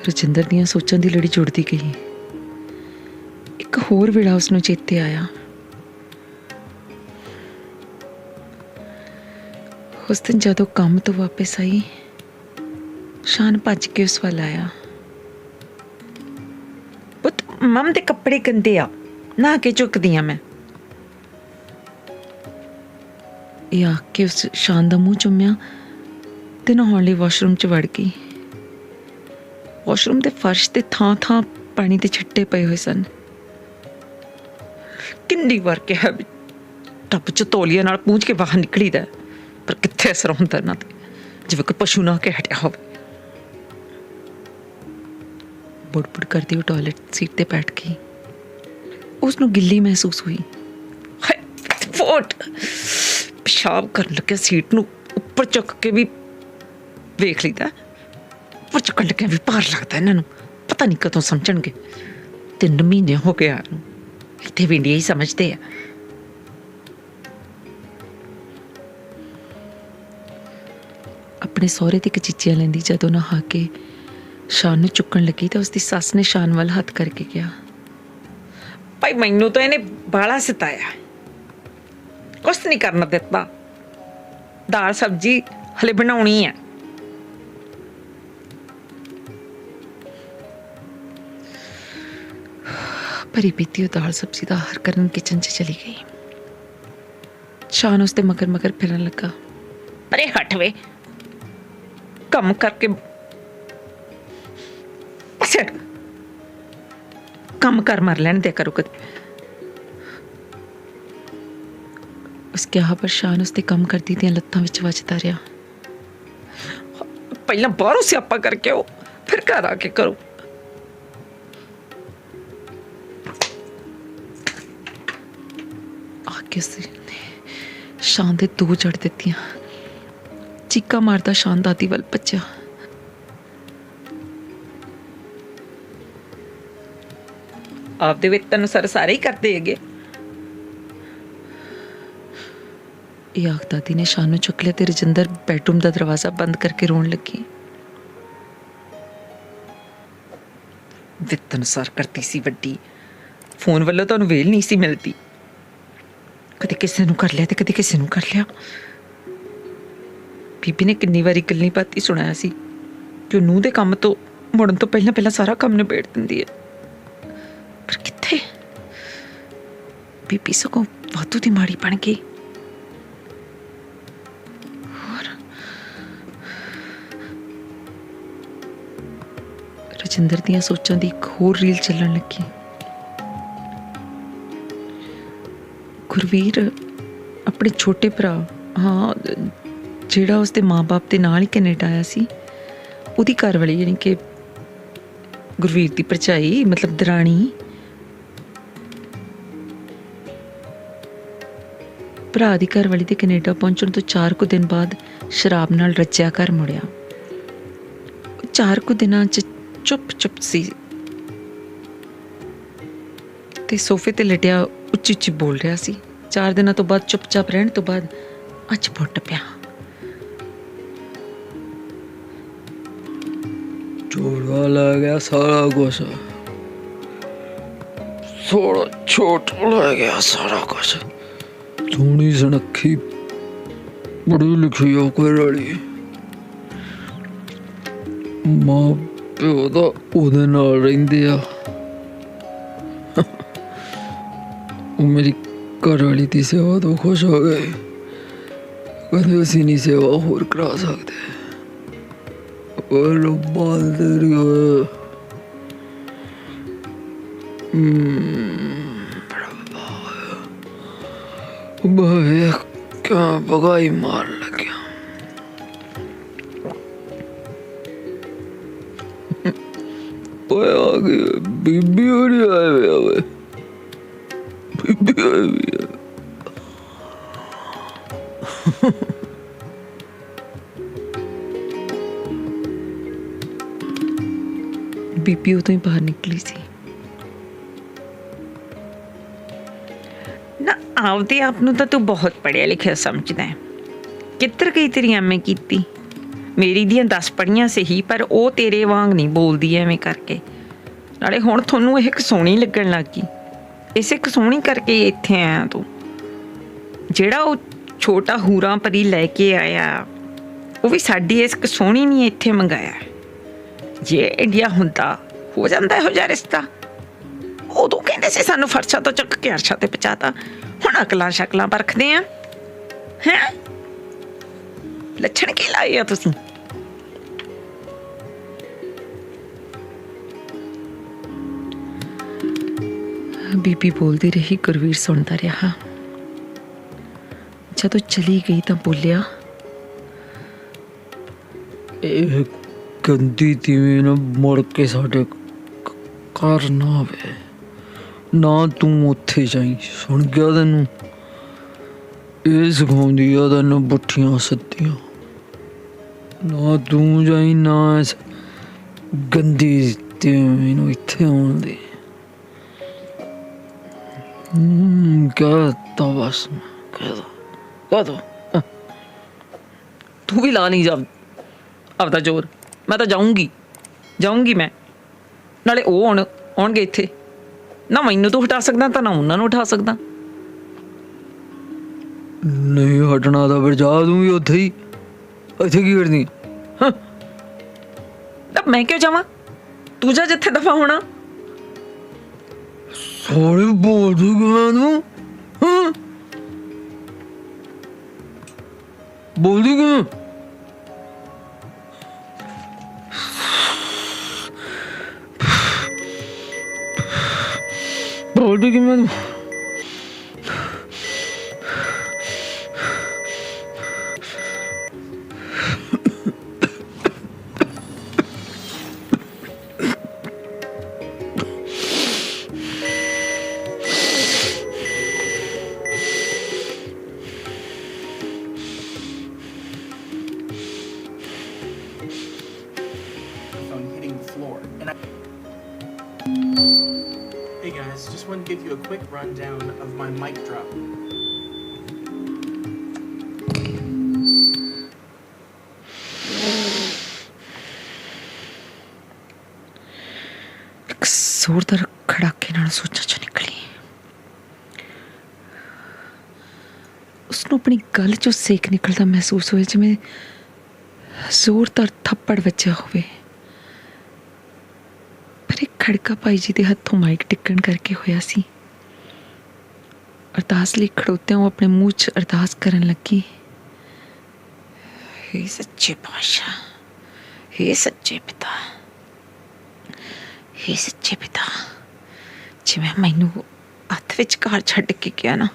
ਰਜਿੰਦਰ ਦੀਆਂ ਸੋਚਾਂ ਦੀ ਲੜੀ ਜੁੜਦੀ ਗਈ। ਇੱਕ ਹੋਰ ਵੇਲਾ ਉਸਨੂੰ ਚੇਤੇ ਆਇਆ। ਉਸ ਦਿਨ ਜਦੋਂ ਕੰਮ ਤੋਂ ਵਾਪਸ ਆਈ, ਸ਼ਾਨ ਭੱਜ ਕੇ ਉਸ ਵੱਲ ਆਇਆ। ਪੁੱਤ, ਮੰਮ ਦੇ ਕੱਪੜੇ ਗੰਦੇ ਆ, ਨਹਾ ਕੇ ਚੁੱਕਦੀ ਆ ਮੈਂ। ਇਹ ਆਖ ਕੇ ਉਸ ਸ਼ਾਨ ਦਾ ਮੂੰਹ ਚੁੰਮਿਆ ਤੇ ਨਹਾਉਣ ਲਈ ਵਾਸ਼ਰੂਮ 'ਚ ਵੜ ਗਈ। ਵਾਸ਼ਰੂਮ ਦੇ ਫਰਸ਼ ਤੇ ਥਾਂ ਪਾਣੀ ਦੇ ਛਿੱਟੇ ਪਏ ਹੋਏ ਸਨ। ਕਿੰਨੀ ਵਾਰ ਕਿਹਾ ਵੀ ਟੱਬ 'ਚ ਤੌਲੀਏ ਨਾਲ ਪੂੰਝ ਕੇ ਬਾਹਰ ਨਿਕਲੀਦਾ, ਪਰ ਕਿੱਥੇ ਅਸਰ ਹੁੰਦਾ ਇਹਨਾਂ ਤੇ, ਜਿਵੇਂ ਕੋਈ ਪਸ਼ੂ ਨਾ ਕੇ ਹਟਿਆ ਹੋਵੇ। ਬੁੜ ਕਰਦੀ ਉਹ ਟਾਇਲਟ ਸੀਟ ਤੇ ਬੈਠ ਗਈ। ਉਸਨੂੰ ਗਿੱਲੀ ਮਹਿਸੂਸ ਹੋਈ। ਫੋਟ ਪਿਸ਼ਾਬ ਕਰਨ ਲੱਗਿਆ ਸੀਟ ਨੂੰ ਉੱਪਰ ਚੁੱਕ ਕੇ ਵੀ ਵੇਖ ਲਈਦਾ। ਉੱਪਰ ਚੁੱਕਣ ਲੱਗਿਆ ਵੀ ਭਾਰ ਲੱਗਦਾ ਇਹਨਾਂ ਨੂੰ, ਪਤਾ ਨਹੀਂ ਕਦੋਂ ਸਮਝਣਗੇ। 3 ਮਹੀਨੇ ਹੋ ਗਏ ਆ ਨੂੰ, ਇੱਥੇ ਵੀ ਇੰਡੀਆ ਹੀ ਸਮਝਦੇ ਆ। ਆਪਣੇ ਸਹੁਰੇ ਦੀ ਕਚੀਚੀਆਂ ਲੈਂਦੀ ਜਦੋਂ ਨਹਾ ਕੇ ਸ਼ਾਨ ਨੂੰ ਚੁੱਕਣ ਲੱਗੀ ਤਾਂ ਉਸਦੀ ਸੱਸ ਨੇ ਸ਼ਾਨ ਵੱਲ ਹੱਥ ਕਰਕੇ ਕਿਹਾ, ਭਾਈ ਮੈਨੂੰ ਤਾਂ ਇਹਨੇ ਬਾਲਾ ਸਤਾਇਆ, ਕੁਛ ਨਹੀਂ ਕਰਨਾ ਦਿੱਤਾ। ਦਾਲ ਸਬਜ਼ੀ ਹਲੇ ਬਣਾਉਣੀ ਆ। ਭਰੀ ਪੀਤੀ ਉਹ ਦਾਲ ਸਬਜ਼ੀ ਦਾ ਆਹਰ ਕਰਨ ਕਿਚਨ 'ਚ ਚਲੀ ਗਈ। ਸ਼ਾਨ ਉਸਦੇ ਮਗਰ ਫਿਰਨ ਲੱਗਾ। ਅਰੇ ਹਟ ਵੇ, ਕੰਮ ਕਰਕੇ ਕੰਮ ਕਰ ਮਰ ਲੈਣ ਦੇ ਕਰੋ ਕਦੇ। ਉਸ ਕਿਹਾ ਪਰ ਸ਼ਾਨ ਉਸਦੇ ਕੰਮ ਕਰਦੀ ਦੀਆਂ ਲੱਤਾਂ ਵਿੱਚ ਵੱਜਦਾ ਰਿਹਾ। ਪਹਿਲਾਂ ਬਾਹਰੋਂ ਸਿਆਪਾ ਕਰਕੇ ਆਓ, ਫਿਰ ਘਰ ਆ ਕੇ ਕਰੋ। ਆਕੇ ਸ਼ਾਨ ਦੇ 2 ਜੜ ਦਿੱਤੀਆਂ। ਚੀਕਾਂ ਮਾਰਦਾ ਸ਼ਾਨ ਦਾਦੀ ਵੱਲ ਭੱਜਿਆ। ਆਪਦੇ ਵਿੱਤ ਅਨੁਸਾਰ ਸਾਰੇ ਹੀ ਕਰਦੇ ਹੈਗੇ। ਇਹ ਆਖ ਦਾਦੀ ਨੇ ਸ਼ਾਨ ਨੂੰ ਚੁੱਕ ਲਿਆ ਤੇ ਰਜਿੰਦਰ ਬੈਡਰੂਮ ਦਾ ਦਰਵਾਜ਼ਾ ਬੰਦ ਕਰਕੇ ਰੋਣ ਲੱਗੀ। ਵਿੱਤ ਅਨੁਸਾਰ ਕਰਤੀ ਸੀ ਵੱਡੀ, ਫੋਨ ਵੱਲੋਂ ਤੁਹਾਨੂੰ ਵੇਲ ਨਹੀਂ ਸੀ ਮਿਲਦੀ। ਕਦੇ ਕਿਸੇ ਨੂੰ ਕਰ ਲਿਆ ਤੇ ਕਦੇ ਕਿਸੇ ਨੂੰ ਕਰ ਲਿਆ। ਬੀਬੀ ਨੇ ਕਿੰਨੀ ਵਾਰੀ ਗੱਲੀ ਬਾਤੀ ਸੁਣਾਇਆ ਸੀ ਕਿ ਉਹ ਨੂੰਹ ਦੇ ਕੰਮ ਤੋਂ ਮੁੜਨ ਤੋਂ ਪਹਿਲਾਂ ਪਹਿਲਾਂ ਸਾਰਾ ਕੰਮ ਨਿਬੇੜ ਦਿੰਦੀ ਹੈ, ਪਰ ਕਿੱਥੇ। ਬੀਬੀ ਸਗੋਂ ਵਾਧੂ ਦੀ ਮਾੜੀ ਬਣ ਗਈ। ਰਜਿੰਦਰ ਦੀਆਂ ਸੋਚਾਂ ਦੀ ਇੱਕ ਹੋਰ ਰੀਲ ਚੱਲਣ ਲੱਗੀ। ਗੁਰਵੀਰ ਆਪਣੇ ਛੋਟੇ ਭਰਾ, ਹਾਂ ਜਿਹੜਾ ਉਸਦੇ ਮਾਂ-ਬਾਪ ਦੇ ਨਾਲ ਹੀ ਕੈਨੇਡਾ ਆਇਆ ਸੀ, ਉਹਦੀ ਘਰਵਾਲੀ ਯਾਨੀ ਕਿ ਗੁਰਵੀਰ ਦੀ ਭਰਜਾਈ ਮਤਲਬ ਦਰਾਣੀ, ਭਰਾ ਦੀ ਘਰਵਾਲੀ ਦੇ ਕੈਨੇਡਾ ਪਹੁੰਚਣ ਤੋਂ 4 ਕੁ ਦਿਨ ਬਾਅਦ ਸ਼ਰਾਬ ਨਾਲ ਰੱਜਿਆ ਘਰ ਮੁੜਿਆ। 4 ਕੁ ਦਿਨਾਂ 'ਚ ਚੁੱਪ ਸੀ ਤੇ ਸੋਫੇ ਤੇ ਲਟਿਆ ਉੱਚੀ ਉੱਚੀ ਬੋਲ ਰਿਹਾ ਸੀ। 4 ਦਿਨਾਂ ਤੋਂ ਬਾਅਦ ਚੁੱਪਚਾਪ ਰਹਿਣ ਤੋਂ ਬਾਅਦ ਅੱਜ ਫੁੱਟ ਪਿਆ। ਚੋਰਾ ਲੈ ਗਿਆ ਸਾਰਾ ਕੁਛ, ਥੋੜਾ ਛੋਟ ਲੈ ਗਿਆ ਸਾਰਾ ਕੁਛ। ਸੋਹਣੀ ਸੁਨੱਖੀ ਬੜੀ ਲਿਖੀ ਆ ਕੋਈ ਵਾਲੀ, ਮਾਂ ਪਿਓ ਦਾ ਉਹਦੇ ਨਾਲ ਰਹਿੰਦੇ ਆ। ਉਹ ਮੇਰੀ ਘਰ ਵਾਲੀ ਦੀ ਸੇਵਾ ਤੋਂ ਖੁਸ਼ ਹੋ ਗਏ, ਕਹਿੰਦੇ ਅਸੀਂ ਨਹੀਂ ਸੇਵਾ ਹੋਰ ਕਰਾ ਸਕਦੇ। ਉਹ ਰੱਬਾ ਤੇਰੀ ਬਾਏ ਕਿਆ ਬਗਾਈ ਮਾਰ ਲੱਗਿਆ। ਓਏ ਆ ਗਈ ਬੀਬੀ ਹੋਰੀ ਆਏ ਵੇ, ਬੀਬੀ ਆਈ ਵੀ ਆ। ਬੀਬੀ ਉਦੋਂ ਹੀ ਬਾਹਰ ਨਿਕਲੀ ਸੀ। ਨਾ ਆਪਦੇ ਆਪ ਨੂੰ ਤਾਂ ਤੂੰ ਬਹੁਤ ਪੜ੍ਹਿਆ ਲਿਖਿਆ ਸਮਝਦਾ ਹੈ। ਕਿੱਧਰ ਗਈ ਤੇਰੀ ਐਮਏ ਕੀਤੀ? ਮੇਰੀ ਦੀਆਂ 10 ਪੜ੍ਹੀਆਂ ਸਹੀ, ਪਰ ਉਹ ਤੇਰੇ ਵਾਂਗ ਨਹੀਂ ਬੋਲਦੀ ਐਵੇਂ ਕਰਕੇ। ਨਾਲੇ ਹੁਣ ਤੁਹਾਨੂੰ ਇਹ ਕਸੋਣੀ ਲੱਗਣ ਲੱਗ ਗਈ। ਇਸੇ ਕਸੋਣੀ ਕਰਕੇ ਹੀ ਇੱਥੇ ਆਇਆ ਤੂੰ। ਜਿਹੜਾ ਉਹ ਛੋਟਾ ਹੂਰਾਂ ਪਰੀ ਲੈ ਕੇ ਆਇਆ, ਉਹ ਵੀ ਸਾਡੀ ਇਸ ਕਸੋਣੀ ਨਹੀਂ ਇੱਥੇ ਮੰਗਾਇਆ। ਜੇ ਇੰਡੀਆ ਹੁੰਦਾ ਹੋ ਜਾਂਦਾ ਇਹੋ ਜਿਹਾ ਰਿਸ਼ਤਾ। ਉਦੋਂ ਕਹਿੰਦੇ ਸੀ ਸਾਨੂੰ ਫਰਸ਼ਾਂ ਤੋਂ ਚੱਕ ਕੇ ਅਰਸ਼ਾਂ ਤੇ ਪਹੁੰਚਾਤਾ। ਹੁਣ ਅਕਲਾਂ ਸ਼ਕਲਾਂ ਪਰਖਦੇ ਆ ਹੈਂ। ਲੱਛਣ ਕੀ ਲਾਏ ਆ ਤੁਸੀਂ? ਬੀਬੀ ਬੋਲਦੀ ਰਹੀ, ਗੁਰਵੀਰ ਸੁਣਦਾ ਰਿਹਾ। ਜਦੋਂ ਚਲੀ ਗਈ ਤਾਂ ਬੋਲਿਆ, ਇਹ ਗੰਦੀ ਤੀਵੀਂ ਨਾ ਮੁੜ ਕੇ ਸਾਡੇ ਘਰ ਨਾ ਆਵੇ। ਨਾ ਤੂੰ ਉੱਥੇ ਜਾਈ, ਸੁਣ ਗਿਆ ਤੈਨੂੰ? ਇਹ ਸਿਖਾਉਂਦੀ ਆ ਤੈਨੂੰ ਪੁੱਠੀਆਂ ਸਿੱਧੀਆਂ। ਨਾ ਤੂੰ ਜਾਈ, ਨਾ ਇਸ ਗੰਦੀ ਤੀਵੀਂ ਨੂੰ ਇੱਥੇ ਆਉਣ ਦੇ। ਕਹਿ ਤਾ ਬਸ, ਕਹਿ ਦੋ। ਤੂੰ ਵੀ ਲਾ ਨਹੀਂ ਜਾ ਆਪਦਾ ਜ਼ੋਰ। ਮੈਂ ਤਾਂ ਜਾਊਂਗੀ ਮੈਂ। ਨਾਲੇ ਉਹ ਆਉਣਗੇ ਇੱਥੇ। ਨਾ ਮੈਨੂੰ ਤੂੰ ਹਟਾ ਸਕਦਾ ਤਾਂ ਨਾ ਉਹਨਾਂ ਨੂੰ ਉਠਾ ਸਕਦਾ। ਨਹੀਂ ਹਟਣਾ ਤਾਂ ਫਿਰ ਜਾ ਦੂੰਗੀ ਉੱਥੇ ਹੀ। ਇੱਥੇ ਕੀ ਕਰਨੀ? ਤਾਂ ਮੈਂ ਕਿਉਂ ਜਾਵਾਂ? ਤੂੰ ਜਾ ਜਿੱਥੇ ਦਫਾ ਹੋਣਾ। ਸਾਰੇ ਬੋਲਦੀ ਕਿਵੇਂ ਤੂੰ? ਬੋਲਦੀ ਕਿਵੇਂ? ਬੋਲਦੀ ਕਿਵੇਂ ਤੂੰ? Phone hitting the floor, and Hey guys, just want to give you a quick rundown of my mic drop. ਇੱਕ ਜ਼ੋਰਦਾਰ ਖੜਾਕੇ ਨਾਲ ਸੋਚਾਂ ਚੋਂ ਨਿਕਲੀ। ਉਸਨੂੰ ਆਪਣੀ ਗੱਲ ਚੋਂ ਸੇਕ ਨਿਕਲਦਾ ਮਹਿਸੂਸ ਹੋਇਆ, ਜਿਵੇਂ ਜ਼ੋਰਦਾਰ ਥੱਪੜ ਵੱਜਿਆ ਹੋਵੇ। ਪਰ ਇਹ ਖੜਕਾ ਭਾਈ ਜੀ ਦੇ ਹੱਥੋਂ ਮਾਈਕ ਟਿਕਣ ਕਰਕੇ ਹੋਇਆ ਸੀ। ਅਰਦਾਸ ਲਈ ਖੜੋਤਿਆਂ ਉਹ ਆਪਣੇ ਮੂੰਹ 'ਚ ਅਰਦਾਸ ਕਰਨ ਲੱਗੀ। ਹੇ ਸੱਚੇ ਪਾਤਸ਼ਾਹ, ਹੇ ਸੱਚੇ ਪਿਤਾ, ਹੇ ਸੱਚੇ ਪਿਤਾ, ਜਿਵੇਂ ਮੈਨੂੰ ਹੱਥ ਵਿੱਚ ਘਰ ਛੱਡ ਕੇ ਗਿਆ ਨਾ,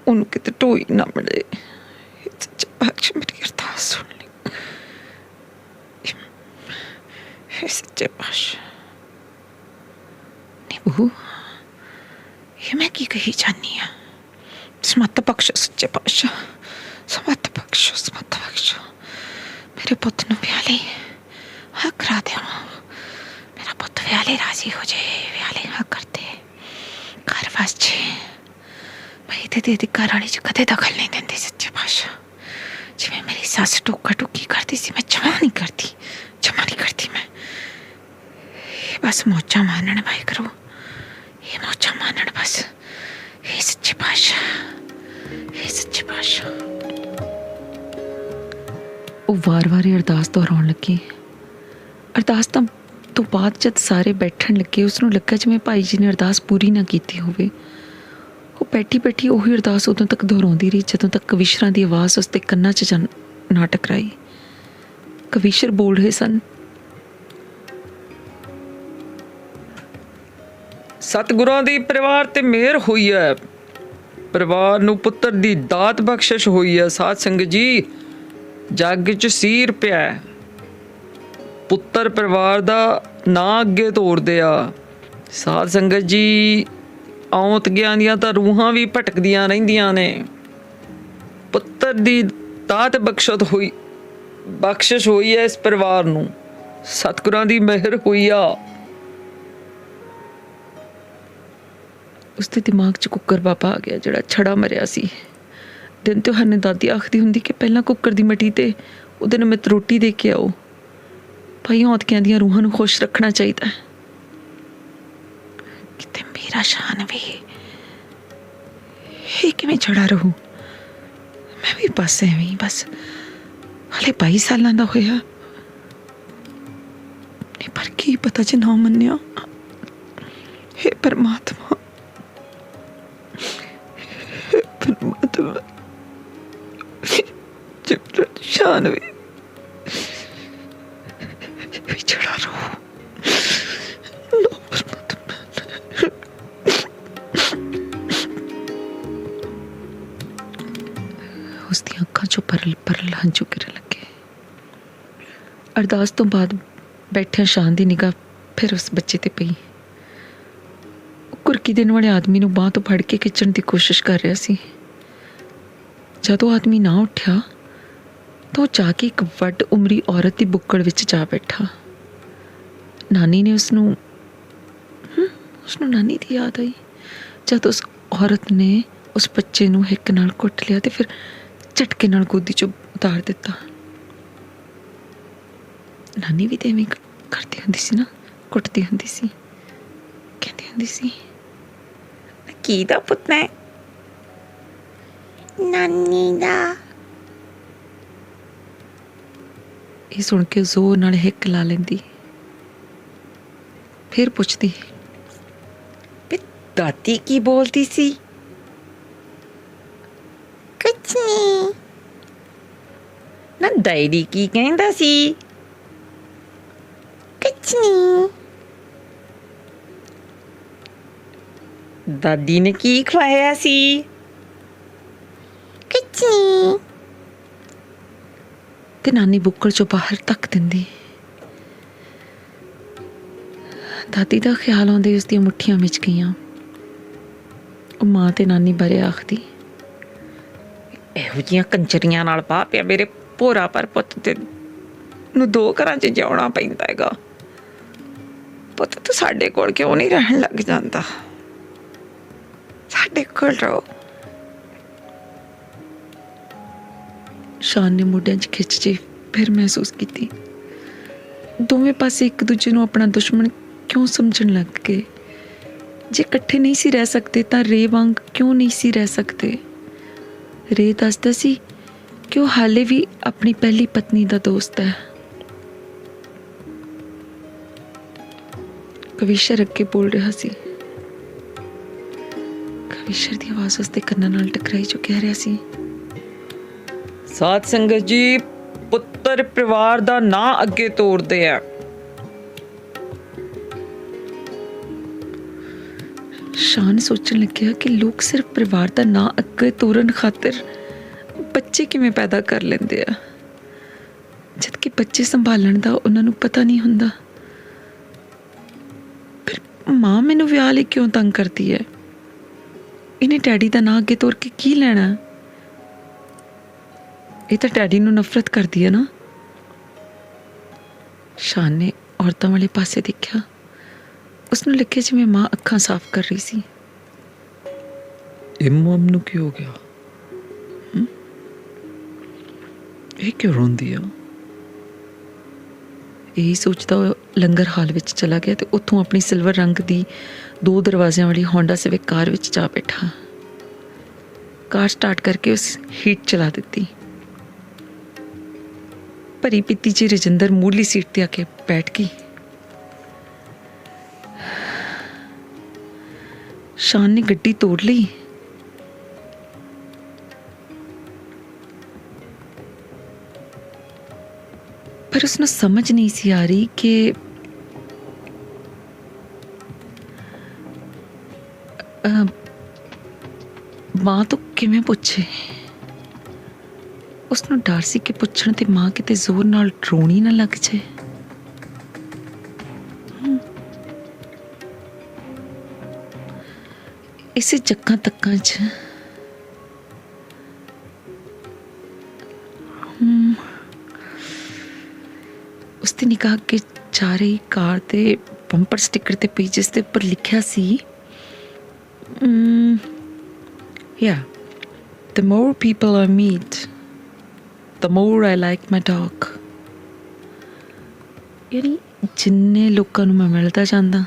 ਉਹਨੂੰ ਕਿਤੇ ਢੋਈ ਨਾ ਮਿਲੇ। ਹੇ ਸੱਚੇ ਪਾਤਸ਼ਾਹ, ਮੇਰੀ ਅਰਦਾਸ ਸੁਣ ਲਈ। ਹੇ ਸੱਚੇ ਪਾਤਸ਼ਾਹ। ਨਿਭੂ, ਇਹ ਮੈਂ ਕੀ ਕਹੀ ਜਾਨੀ ਆ? ਸਮੱਤ ਬਖਸ਼ੋ ਸੱਚੇ ਪਾਤਸ਼ਾਹ, ਸਮੱਤ ਬਖਸ਼ੋ, ਸਮੱਤ ਬਖਸ਼ੋ। ਮੇਰੇ ਪੁੱਤ ਨੂੰ ਵਿਆਹ ਲਈ ਹਾਂ ਕਰਾ ਦਿਓ। ਮੇਰਾ ਪੁੱਤ ਵਿਆਹ ਲਈ ਰਾਜ਼ੀ ਹੋ ਜਾਏ, ਵਿਆਹ ਲਈ ਹਾਂ ਕਰਦੇ, ਘਰ ਵਸ ਜੇ। ਮੈਂ ਤੇ ਦੀ ਘਰ ਵਾਲੀ 'ਚ ਕਦੇ ਦਖਲ ਨਹੀਂ ਦਿੰਦੀ ਸੱਚੇ ਪਾਤਸ਼ਾਹ। ਜਿਵੇਂ ਮੇਰੀ ਸੱਸ ਟੋਕਾ ਟੋਕੀ ਕਰਦੀ ਸੀ, ਮੈਂ ਜਮਾ ਨਹੀਂ ਕਰਦੀ, ਜਮਾ ਨਹੀਂ ਕਰਦੀ ਮੈਂ। ਇਹ ਬਸ ਮੌਜਾਂ ਮਾਰਨ ਵਾਹਿਗੁਰੂ, ਇਹ ਮੌਜਾਂ ਮਾਰਨ ਬਸ। ਇਹ ਸੱਚੇ ਪਾਤਸ਼ਾਹ, ਇਹ ਸੱਚੇ ਪਾਤਸ਼ਾਹ। ਉਹ ਵਾਰ-ਵਾਰ ਇਹ ਅਰਦਾਸ ਦੁਹਰਾਉਣ ਲੱਗੀ। ਅਰਦਾਸ ਤੋਂ ਬਾਅਦ ਜਦ ਸਾਰੇ ਬੈਠਣ ਲੱਗੇ, ਉਸਨੂੰ ਲੱਗਾ ਜਿਵੇਂ ਭਾਈ ਜੀ ਨੇ ਅਰਦਾਸ ਪੂਰੀ ਨਾ ਕੀਤੀ ਹੋਵੇ। ਉਹ ਬੈਠੀ ਉਹੀ ਅਰਦਾਸ ਉਦੋਂ ਤੱਕ ਦੁਹਰਾਉਂਦੀ ਰਹੀ ਜਦੋਂ ਤੱਕ ਕਵੀਸ਼ਰਾਂ ਦੀ ਆਵਾਜ਼ ਉਸਦੇ ਕੰਨਾਂ 'ਚ ਨਾ ਟਕਰਾਈ। ਕਵੀਸ਼ਰ ਬੋਲ ਰਹੇ ਸਨ, ਸਤਿਗੁਰਾਂ ਦੀ ਪਰਿਵਾਰ ਤੇ ਮਿਹਰ ਹੋਈ ਹੈ, ਪਰਿਵਾਰ ਨੂੰ ਪੁੱਤਰ ਦੀ ਦਾਤ ਬਖਸ਼ਿਸ਼ ਹੋਈ ਹੈ। ਸਾਧ ਸੰਗਤ ਜੀ, ਜੱਗ 'ਚ ਸੀਰ ਪਿਆ, ਪੁੱਤਰ ਪਰਿਵਾਰ ਦਾ ਨਾਂ ਅੱਗੇ ਤੋਰਦੇ ਆ। ਸਾਧ ਸੰਗਤ ਜੀ, ਆਉਤ ਗਿਆ ਦੀਆਂ ਤਾਂ ਰੂਹਾਂ ਵੀ ਭਟਕਦੀਆਂ ਰਹਿੰਦੀਆਂ ਨੇ। ਪੁੱਤਰ ਦੀ ਦਾਤ ਬਖਸ਼ਿਸ਼ ਹੋਈ ਹੈ ਇਸ ਪਰਿਵਾਰ ਨੂੰ, ਸਤਿਗੁਰਾਂ ਦੀ ਮਿਹਰ ਹੋਈ ਆ। ਉਸਦੇ ਦਿਮਾਗ 'ਚ ਕੁੱਕਰ ਬਾਬਾ ਆ ਗਿਆ, ਜਿਹੜਾ ਛੜਾ ਮਰਿਆ ਸੀ। ਦਿਨ ਤਿਉਹਾਰ ਨੇ ਦਾਦੀ ਆਖਦੀ ਹੁੰਦੀ ਕਿ ਪਹਿਲਾਂ ਕੁੱਕਰ ਦੀ ਮਟੀ ਤੇ ਉਹਦੇ ਨਿਮਿਤ ਰੋਟੀ ਦੇ ਕੇ ਆਓ। ਭਾਈ ਔਂਤਕਿਆਂ ਦੀਆਂ ਰੂਹਾਂ ਨੂੰ ਖੁਸ਼ ਰੱਖਣਾ ਚਾਹੀਦਾ। ਕਿਤੇ ਮੇਰਾ ਸ਼ਾਨ ਵੀ ਇਹ ਕਿਵੇਂ ਛੜਾ ਰਹੂ? ਮੈਂ ਵੀ ਬਸ ਐਵੇਂ ਹੀ, ਬਸ ਹਾਲੇ 22 ਸਾਲਾਂ ਦਾ ਹੋਇਆ ਨਹੀਂ, ਪਰ ਕੀ ਪਤਾ ਜੇ ਨਾ ਮੰਨਿਆ। ਹੇ ਪਰਮਾਤਮਾ, ਪਰਮਾਤਮਾ, ਜਿਪਰ ਸ਼ਾਨ ਵੀ ਛੜਾ ਰਹੂ। ਲੋ ਪਰਮਾਤਮਾ। ਉਸਦੀਆਂ ਅੱਖਾਂ 'ਚੋਂ ਪਰਲ ਹੰਝੂ ਗਿਰਨ ਲੱਗੇ। ਅਰਦਾਸ ਤੋਂ ਬਾਅਦ ਬੈਠਿਆਂ ਸ਼ਾਨ ਦੀ ਨਿਗਾਹ ਫਿਰ ਉਸ ਬੱਚੇ ਤੇ ਪਈ। ਕੁਰਕੀ ਦੇਣ ਵਾਲੇ ਆਦਮੀ ਨੂੰ ਬਾਂਹ ਤੋਂ ਫੜ ਕੇ ਖਿੱਚਣ ਦੀ ਕੋਸ਼ਿਸ਼ ਕਰ ਰਿਹਾ ਸੀ। ਜਦੋਂ ਆਦਮੀ ਨਾ ਉੱਠਿਆ ਤਾਂ ਉਹ ਜਾ ਕੇ ਇੱਕ ਵੱਡ ਉਮਰੀ ਔਰਤ ਦੀ ਬੁੱਕੜ ਵਿੱਚ ਜਾ ਬੈਠਾ। ਨਾਨੀ ਨੇ ਉਸਨੂੰ ਨਾਨੀ ਦੀ ਯਾਦ ਆਈ ਜਦ ਉਸ ਔਰਤ ਨੇ ਉਸ ਬੱਚੇ ਨੂੰ ਹਿੱਕ ਨਾਲ ਘੁੱਟ ਲਿਆ ਤੇ ਫਿਰ ਝਟਕੇ ਨਾਲ ਗੋਦੀ 'ਚੋਂ ਉਤਾਰ ਦਿੱਤਾ। ਨਾਨੀ ਵੀ ਤਾਂ ਐਵੇਂ ਕਰਦੀ ਹੁੰਦੀ ਸੀ ਨਾ, ਕੁੱਟਦੀ ਹੁੰਦੀ ਸੀ, ਕਹਿੰਦੀ ਹੁੰਦੀ ਸੀ, ਕੀ ਦਾ ਪੁੱਤ ਹੈ? ਨਾਨੀ ਦਾ। ਇਹ ਸੁਣ ਕੇ ਜ਼ੋਰ ਨਾਲ ਹਿੱਕ ਲਾ ਲੈਂਦੀ। ਫਿਰ ਪੁੱਛਦੀ, ਦਾਦੀ ਕੀ ਬੋਲਦੀ ਸੀ? ਕੁਛ ਨਹੀਂ। ਨਾ ਡੈਡੀ ਕੀ ਕਹਿੰਦਾ ਸੀ? ਕੁਛ ਨਹੀਂ। ਦਾਦੀ ਨੇ ਕੀ ਖਵਾਇਆ ਸੀ? ਕੁਛ ਨਹੀਂ। ਤੇ ਨਾਨੀ ਬੁੱਕਲ 'ਚੋਂ ਬਾਹਰ ਤੱਕ ਦਿੰਦੀ। ਦਾਦੀ ਦਾ ਖਿਆਲ ਆਉਂਦੇ ਉਸਦੀਆਂ ਮੁੱਠੀਆਂ ਵਿੱਚ ਗਈਆਂ। ਉਹ ਮਾਂ ਤੇ ਨਾਨੀ ਬਾਰੇ ਆਖਦੀ, ਇਹੋ ਜਿਹੀਆਂ ਕੰਚਰੀਆਂ ਨਾਲ ਪਾ ਪਿਆ ਮੇਰੇ ਭੋਰਾ ਪਰ ਪੁੱਤ ਤੇ ਨੂੰ 2 ਘਰਾਂ 'ਚ ਜਿਉਣਾ ਪੈਂਦਾ ਹੈਗਾ। ਪੁੱਤ ਤੂੰ ਸਾਡੇ ਕੋਲ ਕਿਉਂ ਨਹੀਂ ਰਹਿਣ ਲੱਗ ਜਾਂਦਾ, ਸਾਡੇ ਕੋਲ ਰਹੋ। ਸ਼ਾਨ ਨੇ ਮੋਢਿਆਂ 'ਚ ਖਿੱਚ ਜੇ ਫਿਰ ਮਹਿਸੂਸ ਕੀਤੀ ਦੋਵੇਂ ਪਾਸੇ ਇੱਕ ਦੂਜੇ ਨੂੰ ਆਪਣਾ ਦੁਸ਼ਮਣ ਕਿਉਂ ਸਮਝਣ ਲੱਗ ਗਏ। ਜੇ ਇਕੱਠੇ ਨਹੀਂ ਸੀ ਰਹਿ ਸਕਦੇ ਤਾਂ ਰੇ ਵਾਂਗ ਕਿਉਂ ਨਹੀਂ ਸੀ ਰਹਿ ਸਕਦੇ। ਰੇ ਦੱਸਦਾ ਸੀ ਕਿ ਉਹ ਹਾਲੇ ਵੀ ਆਪਣੀ ਪਹਿਲੀ ਪਤਨੀ ਦਾ ਦੋਸਤ ਹੈ। ਕਵੀਸ਼ਰ ਅੱਗੇ ਬੋਲ ਰਿਹਾ ਸੀ। ਕਵੀਸ਼ਰ ਦੀ ਆਵਾਜ਼ ਉਸਦੇ ਕੰਨਾਂ ਨਾਲ ਟਕਰਾਈ ਜੋ ਕਹਿ ਰਿਹਾ ਸੀ, ਸਾਧ ਸੰਗਤ ਜੀ, ਪੁੱਤਰ ਪਰਿਵਾਰ ਦਾ ਨਾਂ ਅੱਗੇ ਤੋਰਦੇ ਆ। ਸ਼ਾਨ ਸੋਚਣ ਲੱਗਿਆ ਕਿ ਲੋਕ ਸਿਰਫ ਪਰਿਵਾਰ ਦਾ ਨਾਂ ਅੱਗੇ ਤੋਰਨ ਖਾਤਰ ਬੱਚੇ ਕਿਵੇਂ ਪੈਦਾ ਕਰ ਲੈਂਦੇ ਆ, ਜਦ ਕਿ ਬੱਚੇ ਸੰਭਾਲਣ ਦਾ ਉਹਨਾਂ ਨੂੰ ਪਤਾ ਨਹੀਂ ਹੁੰਦਾ। ਫਿਰ ਮਾਂ ਮੈਨੂੰ ਵਿਆਹ ਲਈ ਕਿਉਂ ਤੰਗ ਕਰਦੀ ਹੈ? ਇਹਨੇ ਡੈਡੀ ਦਾ ਨਾਂ ਅੱਗੇ ਤੋਰ ਕੇ ਕੀ ਲੈਣਾ? ਇਹ ਤਾਂ ਡੈਡੀ ਨੂੰ ਨਫ਼ਰਤ ਕਰਦੀ ਹੈ ਨਾ। ਸ਼ਾਨ ਨੇ ਔਰਤਾਂ ਵਾਲੇ ਪਾਸੇ ਦੇਖਿਆ। ਉਸਨੂੰ ਲੱਗਿਆ ਜਿਵੇਂ ਮਾਂ ਅੱਖਾਂ ਸਾਫ਼ ਕਰ ਰਹੀ ਸੀ। ਇਹ ਮਮ ਨੂੰ ਕੀ ਹੋ ਗਿਆ? ਇਹ ਕਿਉਂ ਰੋਂਦੀ ਆ? ਇਹੀ ਸੋਚਦਾ ਉਹ ਲੰਗਰ ਹਾਲ ਵਿੱਚ ਚਲਾ ਗਿਆ ਤੇ ਉੱਥੋਂ ਆਪਣੀ ਸਿਲਵਰ ਰੰਗ ਦੀ 2 ਦਰਵਾਜ਼ਿਆਂ ਵਾਲੀ ਹੋਂਡਾ ਸਿਵਿਕ ਕਾਰ ਵਿੱਚ ਜਾ ਬੈਠਾ। ਕਾਰ ਸਟਾਰਟ ਕਰਕੇ ਉਸ ਹੀਟ ਚਲਾ ਦਿੱਤੀ। ਭਰੀ ਪੀਤੀ ਜੀ ਰਜਿੰਦਰ ਮੂਹਰਲੀ ਸੀਟ ਤੇ ਆ ਕੇ ਬੈਠ ਗਈ। ਸ਼ਾਨ ਨੇ ਗੱਡੀ ਤੋੜ ਲਈ। ਪਰ ਉਸਨੂੰ ਸਮਝ ਨਹੀਂ ਸੀ ਆ ਰਹੀ ਕਿ ਮਾਂ ਤੋਂ ਕਿਵੇਂ ਪੁੱਛੇ। ਉਸਨੂੰ ਡਰ ਸੀ ਕਿ ਪੁੱਛਣ ਤੇ ਮਾਂ ਕਿਤੇ ਜ਼ੋਰ ਨਾਲ ਰੋਣੀ ਨਾ ਲੱਗ ਜਾਏ। ਇਸੇ ਚੱਕਾਂ ਤੱਕਾਂ 'ਚ ਉਸਦੀ ਨਿਗਾਹ ਅੱਗੇ ਜਾ ਰਹੀ ਕਾਰ ਦੇ ਬੰਪਰ ਸਟਿੱਕਰ ਤੇ ਪਈ ਜਿਸ ਦੇ ਉੱਪਰ ਲਿਖਿਆ ਸੀ, the more people I meet, the more I like my dog. ਯਾਨੀ ਜਿੰਨੇ ਲੋਕਾਂ ਨੂੰ ਮੈਂ ਮਿਲਦਾ ਜਾਂਦਾ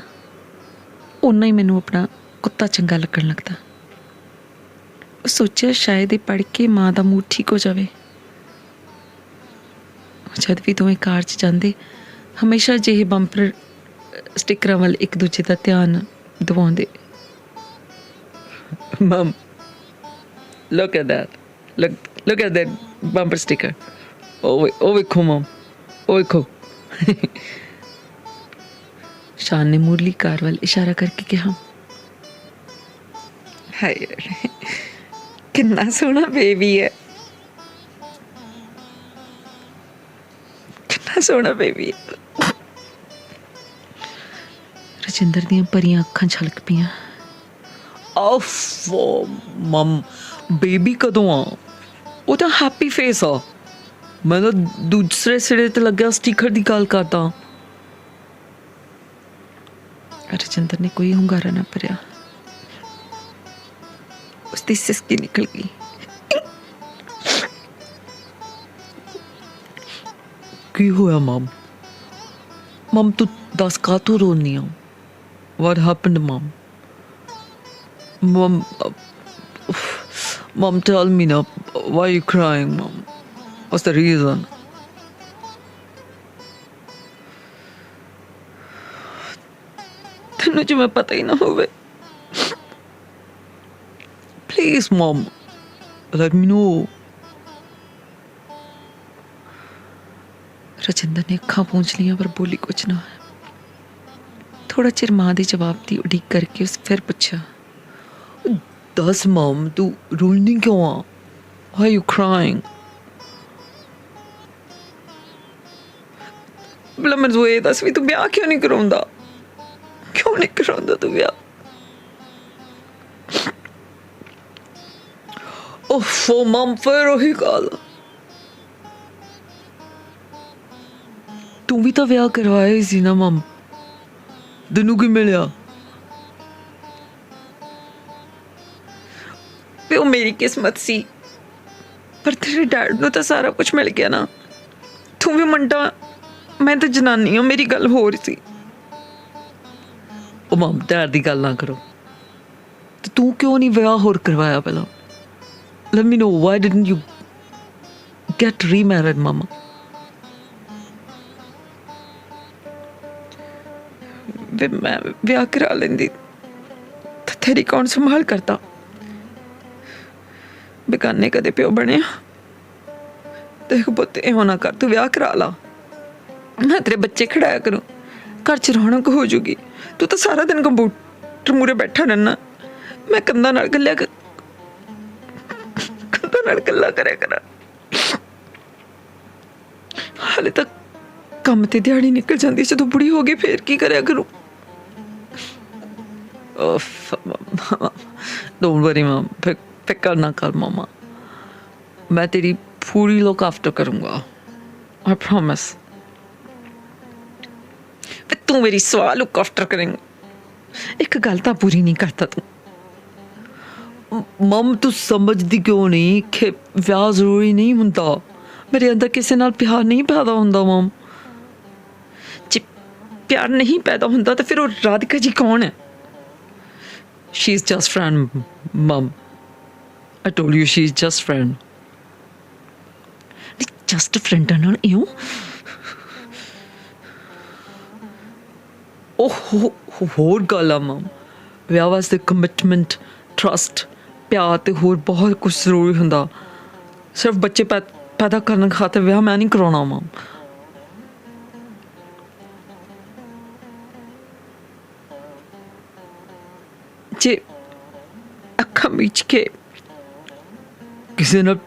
ਓਨਾ ਹੀ ਮੈਨੂੰ ਆਪਣਾ ਕੁੱਤਾ ਚੰਗਾ ਲੱਗਣ ਲੱਗਦਾ। ਉਹ ਸੋਚਿਆ ਸ਼ਾਇਦ ਇਹ ਪੜ੍ਹ ਕੇ ਮਾਂ ਦਾ ਮੂਡ ਠੀਕ ਹੋ ਜਾਵੇ। ਜਦ ਵੀ ਦੋਵੇਂ ਕਾਰ 'ਚ ਜਾਂਦੇ ਹਮੇਸ਼ਾ ਜਿਹੇ ਬੰਪਰ ਸਟਿੱਕਰਾਂ ਵੱਲ ਇੱਕ ਦੂਜੇ ਦਾ ਧਿਆਨ ਦਿਵਾਉਂਦੇ। Mom, look at that. Look at that bumper sticker. Oh, ਵੇਖੋ mom. ਉਹ ਵੇਖੋ। ਸ਼ਾਨ ਨੇ ਮੁਰਲੀ ਕਾਰ ਵੱਲ ਇਸ਼ਾਰਾ ਕਰਕੇ ਕਿਹਾ, ਹਾਏ ਕਿੰਨਾ ਸੋਹਣਾ ਬੇਬੀ ਹੈ, ਕਿੰਨਾ ਸੋਹਣਾ ਬੇਬੀ ਹੈ। ਰਜਿੰਦਰ ਦੀਆਂ ਭਰੀਆਂ ਅੱਖਾਂ ਛਲਕ ਪਈਆਂ। ਓਫੋ ਮਮ, ਬੇਬੀ ਕਦੋਂ ਆ? ਉਹ ਤਾਂ ਹੈਪੀ ਫੇਸ ਆ। ਮੈਂ ਤਾਂ ਦੂਸਰੇ ਸਿਰੇ ਤੇ ਲੱਗਿਆ ਸਟੀਕਰ ਦੀ ਗੱਲ ਕਰਦਾ। ਰਜਿੰਦਰ ਨੇ ਕੋਈ ਹੁੰਗਾਰਾ ਨਾ ਭਰਿਆ। ਉਸਦੀ ਸਿਸਕੀ ਨਿਕਲ ਗਈ। ਕੀ ਹੋਇਆ ਮਮ? ਮਮ ਤੂੰ ਦੱਸ ਕਾਹਤੋਂ ਰੋਨੀ ਆ? What happened mom? Mom, tell me now, why are you crying, mom? What's the reason? ਤੈਨੂੰ ਜਿਵੇਂ ਪਤਾ ਹੀ ਨਾ ਹੋਵੇ। Please, mom, let me know. Rajinder ਨੇ ਅੱਖਾਂ ਪੂੰਝ ਲਈਆਂ ਪਰ ਬੋਲੀ ਕੁਛ ਨਾ। ਥੋੜਾ ਚਿਰ ਮਾਂ ਦੇ ਜਵਾਬ ਦੀ ਉਡੀਕ ਕਰਕੇ ਉਸ ਫਿਰ ਪੁੱਛਿਆ, ਦੱਸ ਮਮ, ਤੂੰ ਰੋਣੀ ਕਿਉਂ ਆ? Why are you crying? ਬਲਾ ਮੈਨੂੰ ਇਹ ਦੱਸ ਵੀ ਤੂੰ ਵਿਆਹ ਕਿਉਂ ਨਹੀਂ ਕਰਾਉਂਦਾ? ਕਿਉਂ ਨਹੀਂ ਕਰਾਉਂਦਾ ਤੂੰ ਵਿਆਹ? ਓਫੋ ਮਮ, ਫਿਰ ਉਹੀ ਗੱਲ। ਤੂੰ ਵੀ ਤਾਂ ਵਿਆਹ ਕਰਵਾਇਆ ਸੀ ਨਾ ਮਮ। ਤੈਨੂੰ ਕੀ ਮਿਲਿਆ? ਵੀ ਉਹ ਮੇਰੀ ਕਿਸਮਤ ਸੀ, ਪਰ ਤੇਰੇ ਡੈਡ ਨੂੰ ਤਾਂ ਸਾਰਾ ਕੁਝ ਮਿਲ ਗਿਆ ਨਾ। ਤੂੰ ਵੀ ਮੁੰਡਾ, ਮੈਂ ਤਾਂ ਜਨਾਨੀ ਹਾਂ, ਮੇਰੀ ਗੱਲ ਹੋਰ ਸੀ। ਉਹ ਮਮ ਡੈਡ ਦੀ ਗੱਲ ਨਾ ਕਰੋ। ਤੇ ਤੂੰ ਕਿਉਂ ਨਹੀਂ ਵਿਆਹ ਹੋਰ ਕਰਵਾਇਆ ਪਹਿਲਾਂ? Let me know, why didn't you get remarried, mama? ਵੇ ਮੈਂ ਵਿਆਹ ਕਰਾ ਲੈਂਦੀ ਤਾਂ ਤੇਰੀ ਕੌਣ ਸੰਭਾਲ ਕਰਦਾ? ਬੇਗਾਨੇ ਕਦੇ ਪਿਓ ਬਣਿਆ? ਦੇਖ ਪੁੱਤ, ਇਹੋ ਨਾ ਕਰ, ਤੂੰ ਵਿਆਹ ਕਰਾ ਲਾ, ਮੈਂ ਤੇਰੇ ਬੱਚੇ ਖੜਾਇਆ ਕਰੂੰ, ਘਰ 'ਚ ਰੌਣਕ ਹੋ ਜੂਗੀ। ਤੂੰ ਤਾਂ ਸਾਰਾ ਦਿਨ ਕੰਪਿਊਟਰ ਮੂਹਰੇ ਬੈਠਾ ਰਹਿਣਾ, ਮੈਂ ਕੰਧਾਂ ਨਾਲ ਗੱਲਾਂ ਕਰਿਆ ਕਰਾਂ। ਹਾਲੇ ਤੱਕ ਕੰਮ ਤੇ ਦਿਹਾੜੀ ਨਿਕਲ ਜਾਂਦੀ, ਜਦੋਂ ਬੁੜੀ ਹੋ ਗਈ ਫੇਰ ਕੀ ਕਰਿਆ ਕਰੂੰ? Don't worry, mom. ਫਿਕਰ ਨਾ ਕਰ ਮਾਮਾ, ਮੈਂ ਤੇਰੀ ਪੂਰੀ ਲੁੱਕ ਆਫਟਰ ਕਰੂੰਗਾ, I promise. ਫਿਰ ਤੂੰ ਮੇਰੀ ਸਵਾਲ ਲੁੱਕ ਆਫਟਰ ਕਰੇਂਗਾ? ਇੱਕ ਗੱਲ ਤਾਂ ਪੂਰੀ ਨਹੀਂ ਕਰਦਾ ਤੂੰ। ਮਮ ਤੂੰ ਸਮਝਦੀ ਕਿਉਂ ਨਹੀਂ ਕਿ ਵਿਆਹ ਜ਼ਰੂਰੀ ਨਹੀਂ ਹੁੰਦਾ? ਮੇਰੇ ਅੰਦਰ ਕਿਸੇ ਨਾਲ ਪਿਆਰ ਨਹੀਂ ਪੈਦਾ ਹੁੰਦਾ ਮਮ। ਜੇ ਪਿਆਰ ਨਹੀਂ ਪੈਦਾ ਹੁੰਦਾ ਤਾਂ ਫਿਰ ਉਹ ਰਾਧਿਕਾ ਜੀ ਕੌਣ ਹੈ? She's just friend, mom. I told you she's just friend. Just ਫਰੈਂਡਾਂ ਨਾਲ ਇਉਂ? ਉਹ ਹੋਰ ਗੱਲ ਆ ਮਮ, ਵਿਆਹ ਵਾਸਤੇ ਕਮਿਟਮੈਂਟ, ਟਰਸਟ, ਪਿਆਰ ਤੇ ਹੋਰ ਬਹੁਤ ਕੁਝ ਜ਼ਰੂਰੀ ਹੁੰਦਾ। ਸਿਰਫ ਬੱਚੇ ਪੈਦਾ ਕਰਨ ਖਾਤਰ ਵਿਆਹ ਮੈਂ ਨਹੀਂ ਕਰਾਉਣਾ ਮਮ। ਜੇ ਅੱਖਾਂ ਮੀਚ ਕੇ ਕਿਸੇ ਨਾਲ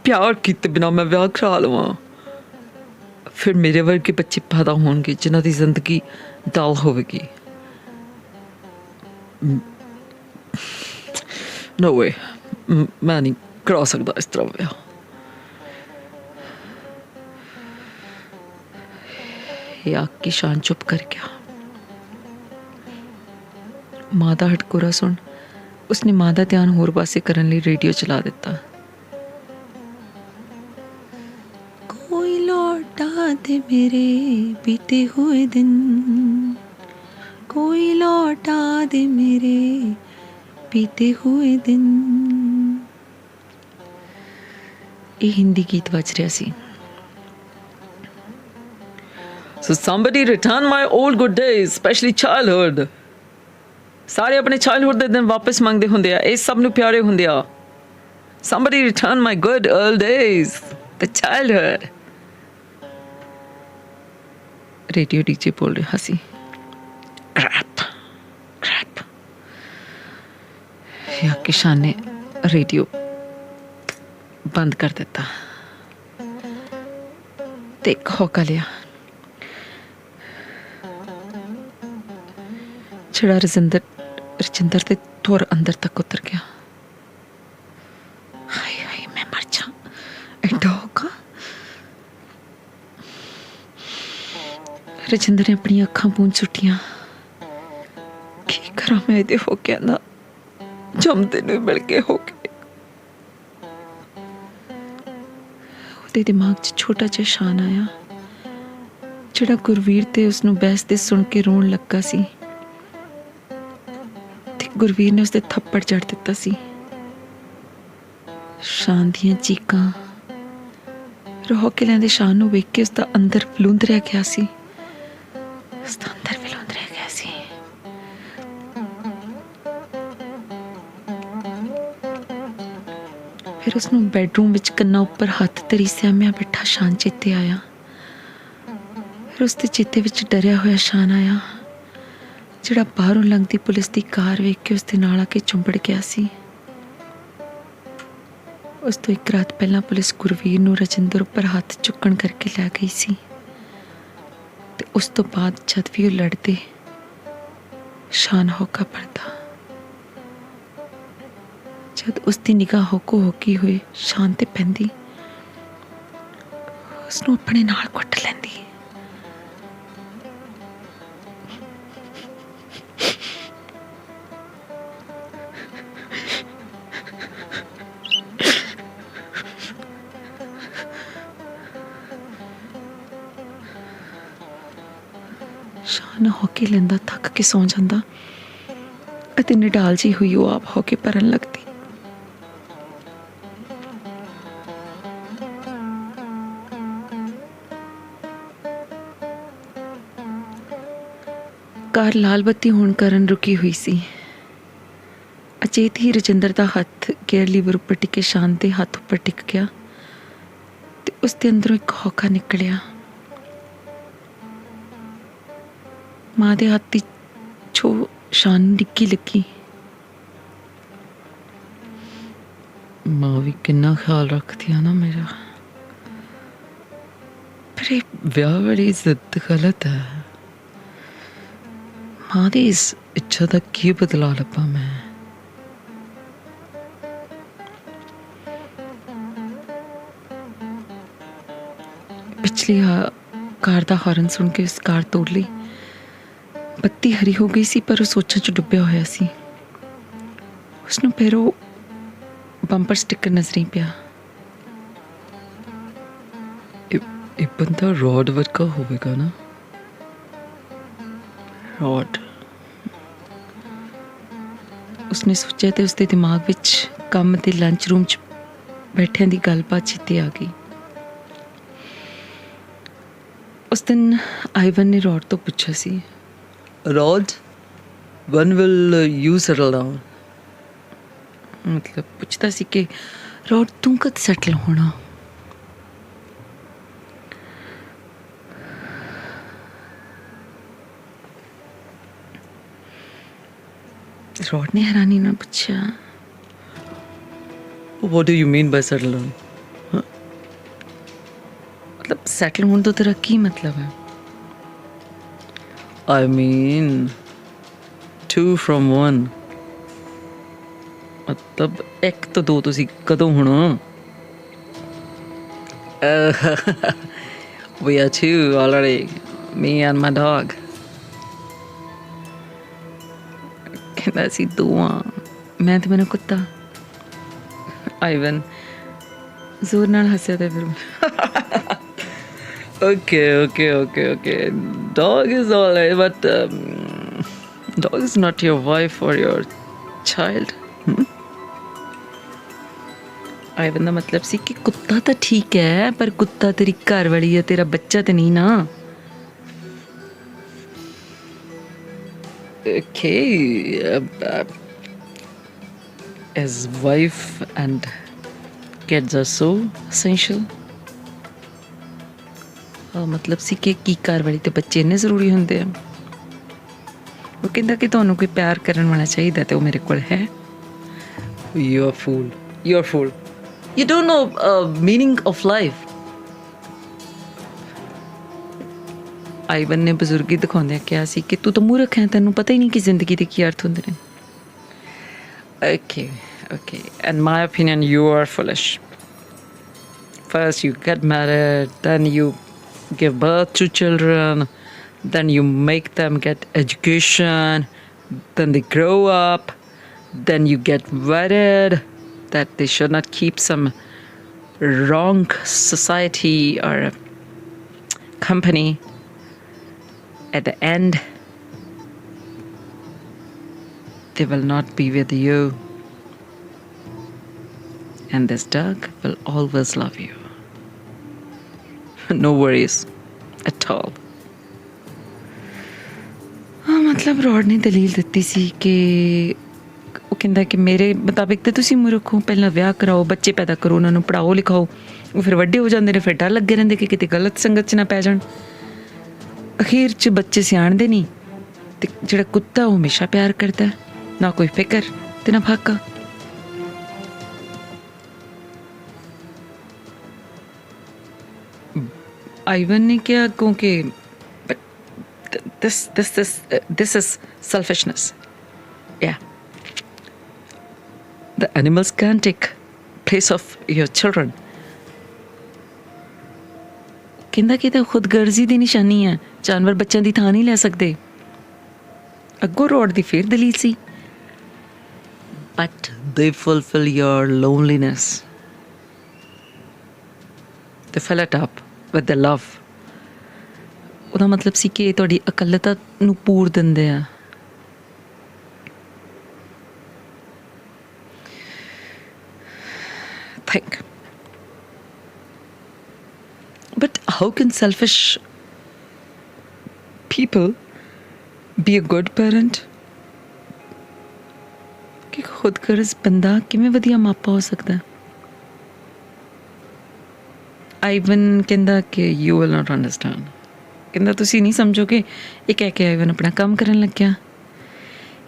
ਪਿਆਰ ਕੀਤੇ ਬਿਨਾਂ ਮੈਂ ਵਿਆਹ ਕਰਾ ਲਵਾਂ, ਫਿਰ ਮੇਰੇ ਵਰਗੇ ਬੱਚੇ ਪੈਦਾ ਹੋਣਗੇ ਜਿਨ੍ਹਾਂ ਦੀ ਜ਼ਿੰਦਗੀ ਦੁੱਲ ਹੋਵੇਗੀ। No way, ਮੈਂ ਨਹੀਂ ਕਰਾ ਸਕਦਾ ਇਸ ਤਰ੍ਹਾਂ ਵਿਆਹ। ਯਾ ਕਿਸ਼ਾਨ ਚੁੱਪ ਕਰ ਗਿਆ। ਮਾਂ ਦਾ ਹਟਕੋਰਾ ਸੁਣ ਉਸਨੇ ਮਾਂ ਦਾ ਧਿਆਨ ਹੋਰ ਪਾਸੇ ਕਰਨ ਲਈ ਰੇਡੀਓ ਚਲਾ ਦਿੱਤਾ। ਕੋਈ ਲੌਟਾ ਦੇ ਮੇਰੇ ਬੀਤੇ ਹੋਏ ਦਿਨ, ਕੋਈ ਲੌਟਾ ਦੇ ਮੇਰੇ ਬੀਤੇ ਹੋਏ ਦਿਨ। ਇਹ ਹਿੰਦੀ ਗੀਤ ਵੱਜ ਰਿਹਾ ਸੀ। So somebody return my old good days, especially childhood. ਸਾਰੇ ਆਪਣੇ ਚਾਈਲਡਹੁੱਡ ਦੇ ਦਿਨ ਵਾਪਸ ਮੰਗਦੇ ਹੁੰਦੇ ਆ, ਇਹ ਸਭ ਨੂੰ ਪਿਆਰੇ ਹੁੰਦੇ ਆ। Somebody return my good old days, the childhood. Radio DJ ਬੋਲ ਰਿਹਾ ਸੀ। ਕ੍ਰੈਪ ਕ੍ਰੈਪ। ਯਾ ਕਿਸ਼ਾਨ ਨੇ ਰੇਡੀਓ ਬੰਦ ਕਰ ਦਿੱਤਾ ਤੇ ਇੱਕ ਹੋਕਾ ਲਿਆ ਜਿਹੜਾ ਰਜਿੰਦਰ ਦੇ ਧੁਰ ਅੰਦਰ ਤੱਕ ਉਤਰ ਗਿਆ। ਹਾਏ ਹਾਏ ਮੈਂ ਮਰ ਜਾ। ਐਡਾ ਹੋਕਾ। ਰਜਿੰਦਰ ਨੇ ਆਪਣੀਆਂ ਅੱਖਾਂ ਪੂੰਝ ਸੁੱਟੀਆਂ। ਕੀ ਕਰਾਂ ਮੈਂ ਇਹਦੇ ਹੋਕਿਆਂ ਦਾ? ਜੰਮਦੇ ਨੂੰ ਮਿਲ ਕੇ ਹੋ ਕੇ ਉਹਦੇ ਦਿਮਾਗ 'ਚ ਛੋਟਾ ਜਿਹਾ ਸ਼ਾਨ ਆਇਆ ਜਿਹੜਾ ਗੁਰਵੀਰ ਤੇ ਉਸਨੂੰ ਬਹਿਸਦੇ ਸੁਣ ਕੇ ਰੋਣ ਲੱਗਾ ਸੀ ਤੇ ਗੁਰਵੀਰ ਨੇ ਉਸਦੇ ਥੱਪੜ ਜੜ ਦਿੱਤਾ ਸੀ। ਸ਼ਾਨ ਦੀਆਂ ਚੀਕਾਂ ਰੋ ਕੇ ਲੈਂਦੇ ਸ਼ਾਨ ਨੂੰ ਵੇਖ ਕੇ ਉਸਦਾ ਅੰਦਰ ਵਿਲੁੰਦਰਿਆ ਗਿਆ ਸੀ। ਉਸਦਾ ਅੰਦਰ ਵਿਲੁੰਦਰਿਆ ਗਿਆ ਸੀ। ਫਿਰ ਉਸਨੂੰ ਬੈਡਰੂਮ ਵਿੱਚ ਕੰਨਾਂ ਉੱਪਰ ਹੱਥ ਧਰੀ ਸਹਿਮਿਆ ਬੈਠਾ ਸ਼ਾਨ ਚੇਤੇ ਆਇਆ। ਫਿਰ ਉਸਦੇ ਚੇਤੇ ਵਿੱਚ ਡਰਿਆ ਹੋਇਆ ਸ਼ਾਨ ਆਇਆ ਜਿਹੜਾ ਬਾਹਰੋਂ ਲੰਘਦੀ ਪੁਲਿਸ ਦੀ ਕਾਰ ਵੇਖ ਕੇ ਉਸਦੇ ਨਾਲ ਆ ਕੇ ਚੁੰਬੜ ਗਿਆ ਸੀ। ਉਸ ਤੋਂ ਇੱਕ ਰਾਤ ਪਹਿਲਾਂ ਪੁਲਿਸ ਗੁਰਵੀਰ ਨੂੰ ਰਜਿੰਦਰ ਉੱਪਰ ਹੱਥ ਚੁੱਕਣ ਕਰਕੇ ਲੈ ਗਈ ਸੀ ਤੇ ਉਸ ਤੋਂ ਬਾਅਦ ਜਦ ਵੀ ਉਹ ਲੜਦੇ ਸ਼ਾਨ ਹੋਕਾ ਪੜਦਾ। ਜਦ ਉਸਦੀ ਨਿਗਾਹ ਹੋਕੀ ਹੋਏ ਸ਼ਾਨ ਤੇ ਪੈਂਦੀ ਉਸਨੂੰ ਆਪਣੇ ਨਾਲ ਕੁੱਟ ਲੈਂਦੀ। ਨਹਾ ਕੇ ਲੈਂਦਾ, ਥੱਕ ਕੇ ਸੌਂ ਜਾਂਦਾ ਅਤੇ ਨਿਡਾਲ ਜੀ ਹੋਈ ਉਹ ਆਪ ਹੋ ਕੇ ਭਰਨ ਲੱਗਦੀ। ਕਾਰ ਲਾਲ ਬੱਤੀ ਹੋਣ ਕਾਰਨ ਰੁਕੀ ਹੋਈ ਸੀ। ਅਚੇਤ ਹੀ ਰਜਿੰਦਰ ਦਾ ਹੱਥ ਗੇਅਰ ਲੀਵਰ ਉੱਪਰ ਟਿਕੇ ਸ਼ਾਂਤ ਦੇ ਹੱਥ ਉੱਪਰ ਟਿਕ ਗਿਆ ਤੇ ਉਸ ਦੇ ਅੰਦਰੋਂ ਇੱਕ ਹੌਕਾ ਨਿਕਲਿਆ। ਮਾਂ ਦੇ ਹੱਥ ਦੀ ਛੋ ਸ਼ਾਨ ਨੂੰ ਡਿੱਗੀ ਲੱਗੀ। ਮਾਂ ਵੀ ਕਿੰਨਾ ਖਿਆਲ ਰੱਖਦੀ ਆ ਨਾ ਮੇਰਾ, ਪਰ ਇਹ ਵਿਆਹ ਵਾਲੀ ਜ਼ਿੱਦ ਗਲਤ ਹੈ। ਮਾਂ ਦੀ ਇਸ ਇੱਛਾ ਦਾ ਕੀ ਬਦਲਾ ਲੱਭਾਂ ਮੈਂ? ਪਿਛਲੀ ਕਾਰ ਦਾ ਹਾਰਨ ਸੁਣ ਕੇ ਉਸ ਕਾਰ ਤੋੜ ਲਈ। ਬੱਤੀ ਹਰੀ ਹੋ ਗਈ ਸੀ ਪਰ ਉਹ ਸੋਚਾਂ 'ਚ ਡੁੱਬਿਆ ਹੋਇਆ ਸੀ। ਉਸਨੂੰ ਫਿਰ ਉਹ ਬੰਪਰ ਸਟਿੱਕਰ ਨਜ਼ਰ ਨਹੀਂ ਪਿਆ। ਇਹ ਬੰਦਾ ਰੋਡ ਵਰਗਾ ਹੋਵੇਗਾ ਨਾ? ਰੋਡ, ਉਸਨੇ ਸੋਚਿਆ ਤੇ ਉਸਦੇ ਦਿਮਾਗ ਵਿੱਚ ਕੰਮ ਤੇ ਲੰਚ ਰੂਮ 'ਚ ਬੈਠਿਆਂ ਦੀ ਗੱਲਬਾਤ ਚੇਤੇ ਆ ਗਈ। ਉਸ ਦਿਨ ਆਈਵਨ ਨੇ ਰੋਡ ਤੋਂ ਪੁੱਛਿਆ ਸੀ, Rod, when will you settle down? ਮਤਲਬ ਪੁੱਛਦਾ ਸੀ ਕਿ ਰੋਡ ਤੂੰ ਕਦ ਸੈਟਲ ਹੋਣਾ? ਰੋਡ ਨੇ ਹੈਰਾਨੀ ਨਾਲ ਪੁੱਛਿਆ, What do you mean by settle down? ਮਤਲਬ ਸੈਟਲ ਹੋਣ ਤੋਂ ਤੇਰਾ ਕੀ ਮਤਲਬ ਹੈ? I mean, 2 from 1. ਮਤਲਬ 1 ਤੋਂ 2 ਤੁਸੀਂ ਕਦੋਂ ਹੋਣਾ? We are 2 already, me and my dog. ਕਹਿੰਦਾ ਸੀ ਤੂੰ ਆ, ਮੈਂ ਤੇ ਮੇਰਾ ਕੁੱਤਾ। ਆਈਵਨ ਜ਼ੋਰ ਨਾਲ ਹੱਸਿਆ ਤੇ ਫਿਰ Okay. Dog is alright, but dog is not your wife or your child. ਆਈਵਨ ਦਾ ਮਤਲਬ ਸੀ ਕਿ ਕੁੱਤਾ ਤਾਂ ਠੀਕ ਹੈ ਪਰ ਕੁੱਤਾ ਤੇਰੀ ਘਰ ਵਾਲੀ ਹੈ, ਤੇਰਾ ਬੱਚਾ ਤੇ ਨਹੀਂ ਨਾ। Okay, as wife and kids are so essential. ਮਤਲਬ ਸੀ ਕਿ ਕੀ ਘਰ ਵਾਲੀ ਤੇ ਬੱਚੇ ਇੰਨੇ ਜ਼ਰੂਰੀ ਹੁੰਦੇ ਆ। ਉਹ ਕਹਿੰਦਾ ਕਿ ਤੁਹਾਨੂੰ ਕੋਈ ਪਿਆਰ ਕਰਨ ਵਾਲਾ ਚਾਹੀਦਾ ਤੇ ਉਹ ਮੇਰੇ ਕੋਲ ਹੈ। You're a fool. You're a fool. You don't know meaning of life. ਆਈਵਨ ਨੇ ਬਜ਼ੁਰਗੀ ਦਿਖਾਉਂਦਿਆਂ ਕਿਹਾ ਸੀ ਕਿ ਤੂੰ ਤਾਂ ਮੂਰਖ ਹੈ, ਤੈਨੂੰ ਪਤਾ ਹੀ ਨਹੀਂ ਕਿ ਜ਼ਿੰਦਗੀ ਦੇ ਕੀ ਅਰਥ ਹੁੰਦੇ ਨੇ। Okay. In my opinion, you are foolish. First you get married, then you give birth to children, then you make them get education, then they grow up, then you get worried that they should not keep some wrong society or company. At the end, they will not be with you, and this dog will always love you. No worries at all. ਮਤਲਬ road ਨੇ ਦਲੀਲ ਦਿੱਤੀ ਸੀ ਕਿ ਉਹ ਕਹਿੰਦਾ ਕਿ ਮੇਰੇ ਮੁਤਾਬਿਕ ਤੇ ਤੁਸੀਂ ਮੂਰਖ ਹੋ, ਪਹਿਲਾਂ ਵਿਆਹ ਕਰਾਓ, ਬੱਚੇ ਪੈਦਾ ਕਰੋ, ਉਹਨਾਂ ਨੂੰ ਪੜ੍ਹਾਓ ਲਿਖਾਓ, ਉਹ ਫਿਰ ਵੱਡੇ ਹੋ ਜਾਂਦੇ ਨੇ, ਫਿਰ ਡਰ ਲੱਗੇ ਰਹਿੰਦੇ ਕਿ ਕਿਤੇ ਗਲਤ ਸੰਗਤ 'ਚ ਨਾ ਪੈ ਜਾਣ। ਅਖੀਰ 'ਚ ਬੱਚੇ ਸਿਆਣਦੇ ਨਹੀਂ ਤੇ ਜਿਹੜਾ ਕੁੱਤਾ ਉਹ ਹਮੇਸ਼ਾ ਪਿਆਰ ਕਰਦਾ, ਨਾ ਕੋਈ ਫਿਕਰ ਤੇ ਨਾ ਫਾਕਾ। ਆਈਵਨ ਨੇ ਕਿਹਾ ਕਿਉਂਕਿ this is selfishness. Yeah. The animals can take place of your children. ਕਹਿੰਦਾ ਕਿ ਇਹ ਤਾਂ ਖੁਦਗਰਜ਼ੀ ਦੀ ਨਿਸ਼ਾਨੀ ਹੈ, ਜਾਨਵਰ ਬੱਚਿਆਂ ਦੀ ਥਾਂ ਨਹੀਂ ਲੈ ਸਕਦੇ। ਅੱਗੋਂ ਰੋਡ ਦੀ ਫੇਰ ਦਲੀਲ ਸੀ, But they fulfill your loneliness. They fill it up with their love. ਉਹਦਾ ਮਤਲਬ ਸੀ ਕਿ ਇਹ ਤੁਹਾਡੀ ਇਕੱਲਤਾ ਨੂੰ ਪੂਰ ਦਿੰਦੇ ਆ। Think. But how can selfish people be a good parent? ਕਿ ਖੁਦਗਰਜ਼ ਬੰਦਾ ਕਿਵੇਂ ਵਧੀਆ ਮਾਪਾ ਹੋ ਸਕਦਾ? ਆਈਵਨ ਕਹਿੰਦਾ ਕਿ ਯੂ ਵਿਲ ਨਾਟ ਅੰਡਰਸਟੈਂਡ, ਕਹਿੰਦਾ ਤੁਸੀਂ ਨਹੀਂ ਸਮਝੋਗੇ। ਇਹ ਕਹਿ ਕੇ ਆਈਵਨ ਆਪਣਾ ਕੰਮ ਕਰਨ ਲੱਗਿਆ।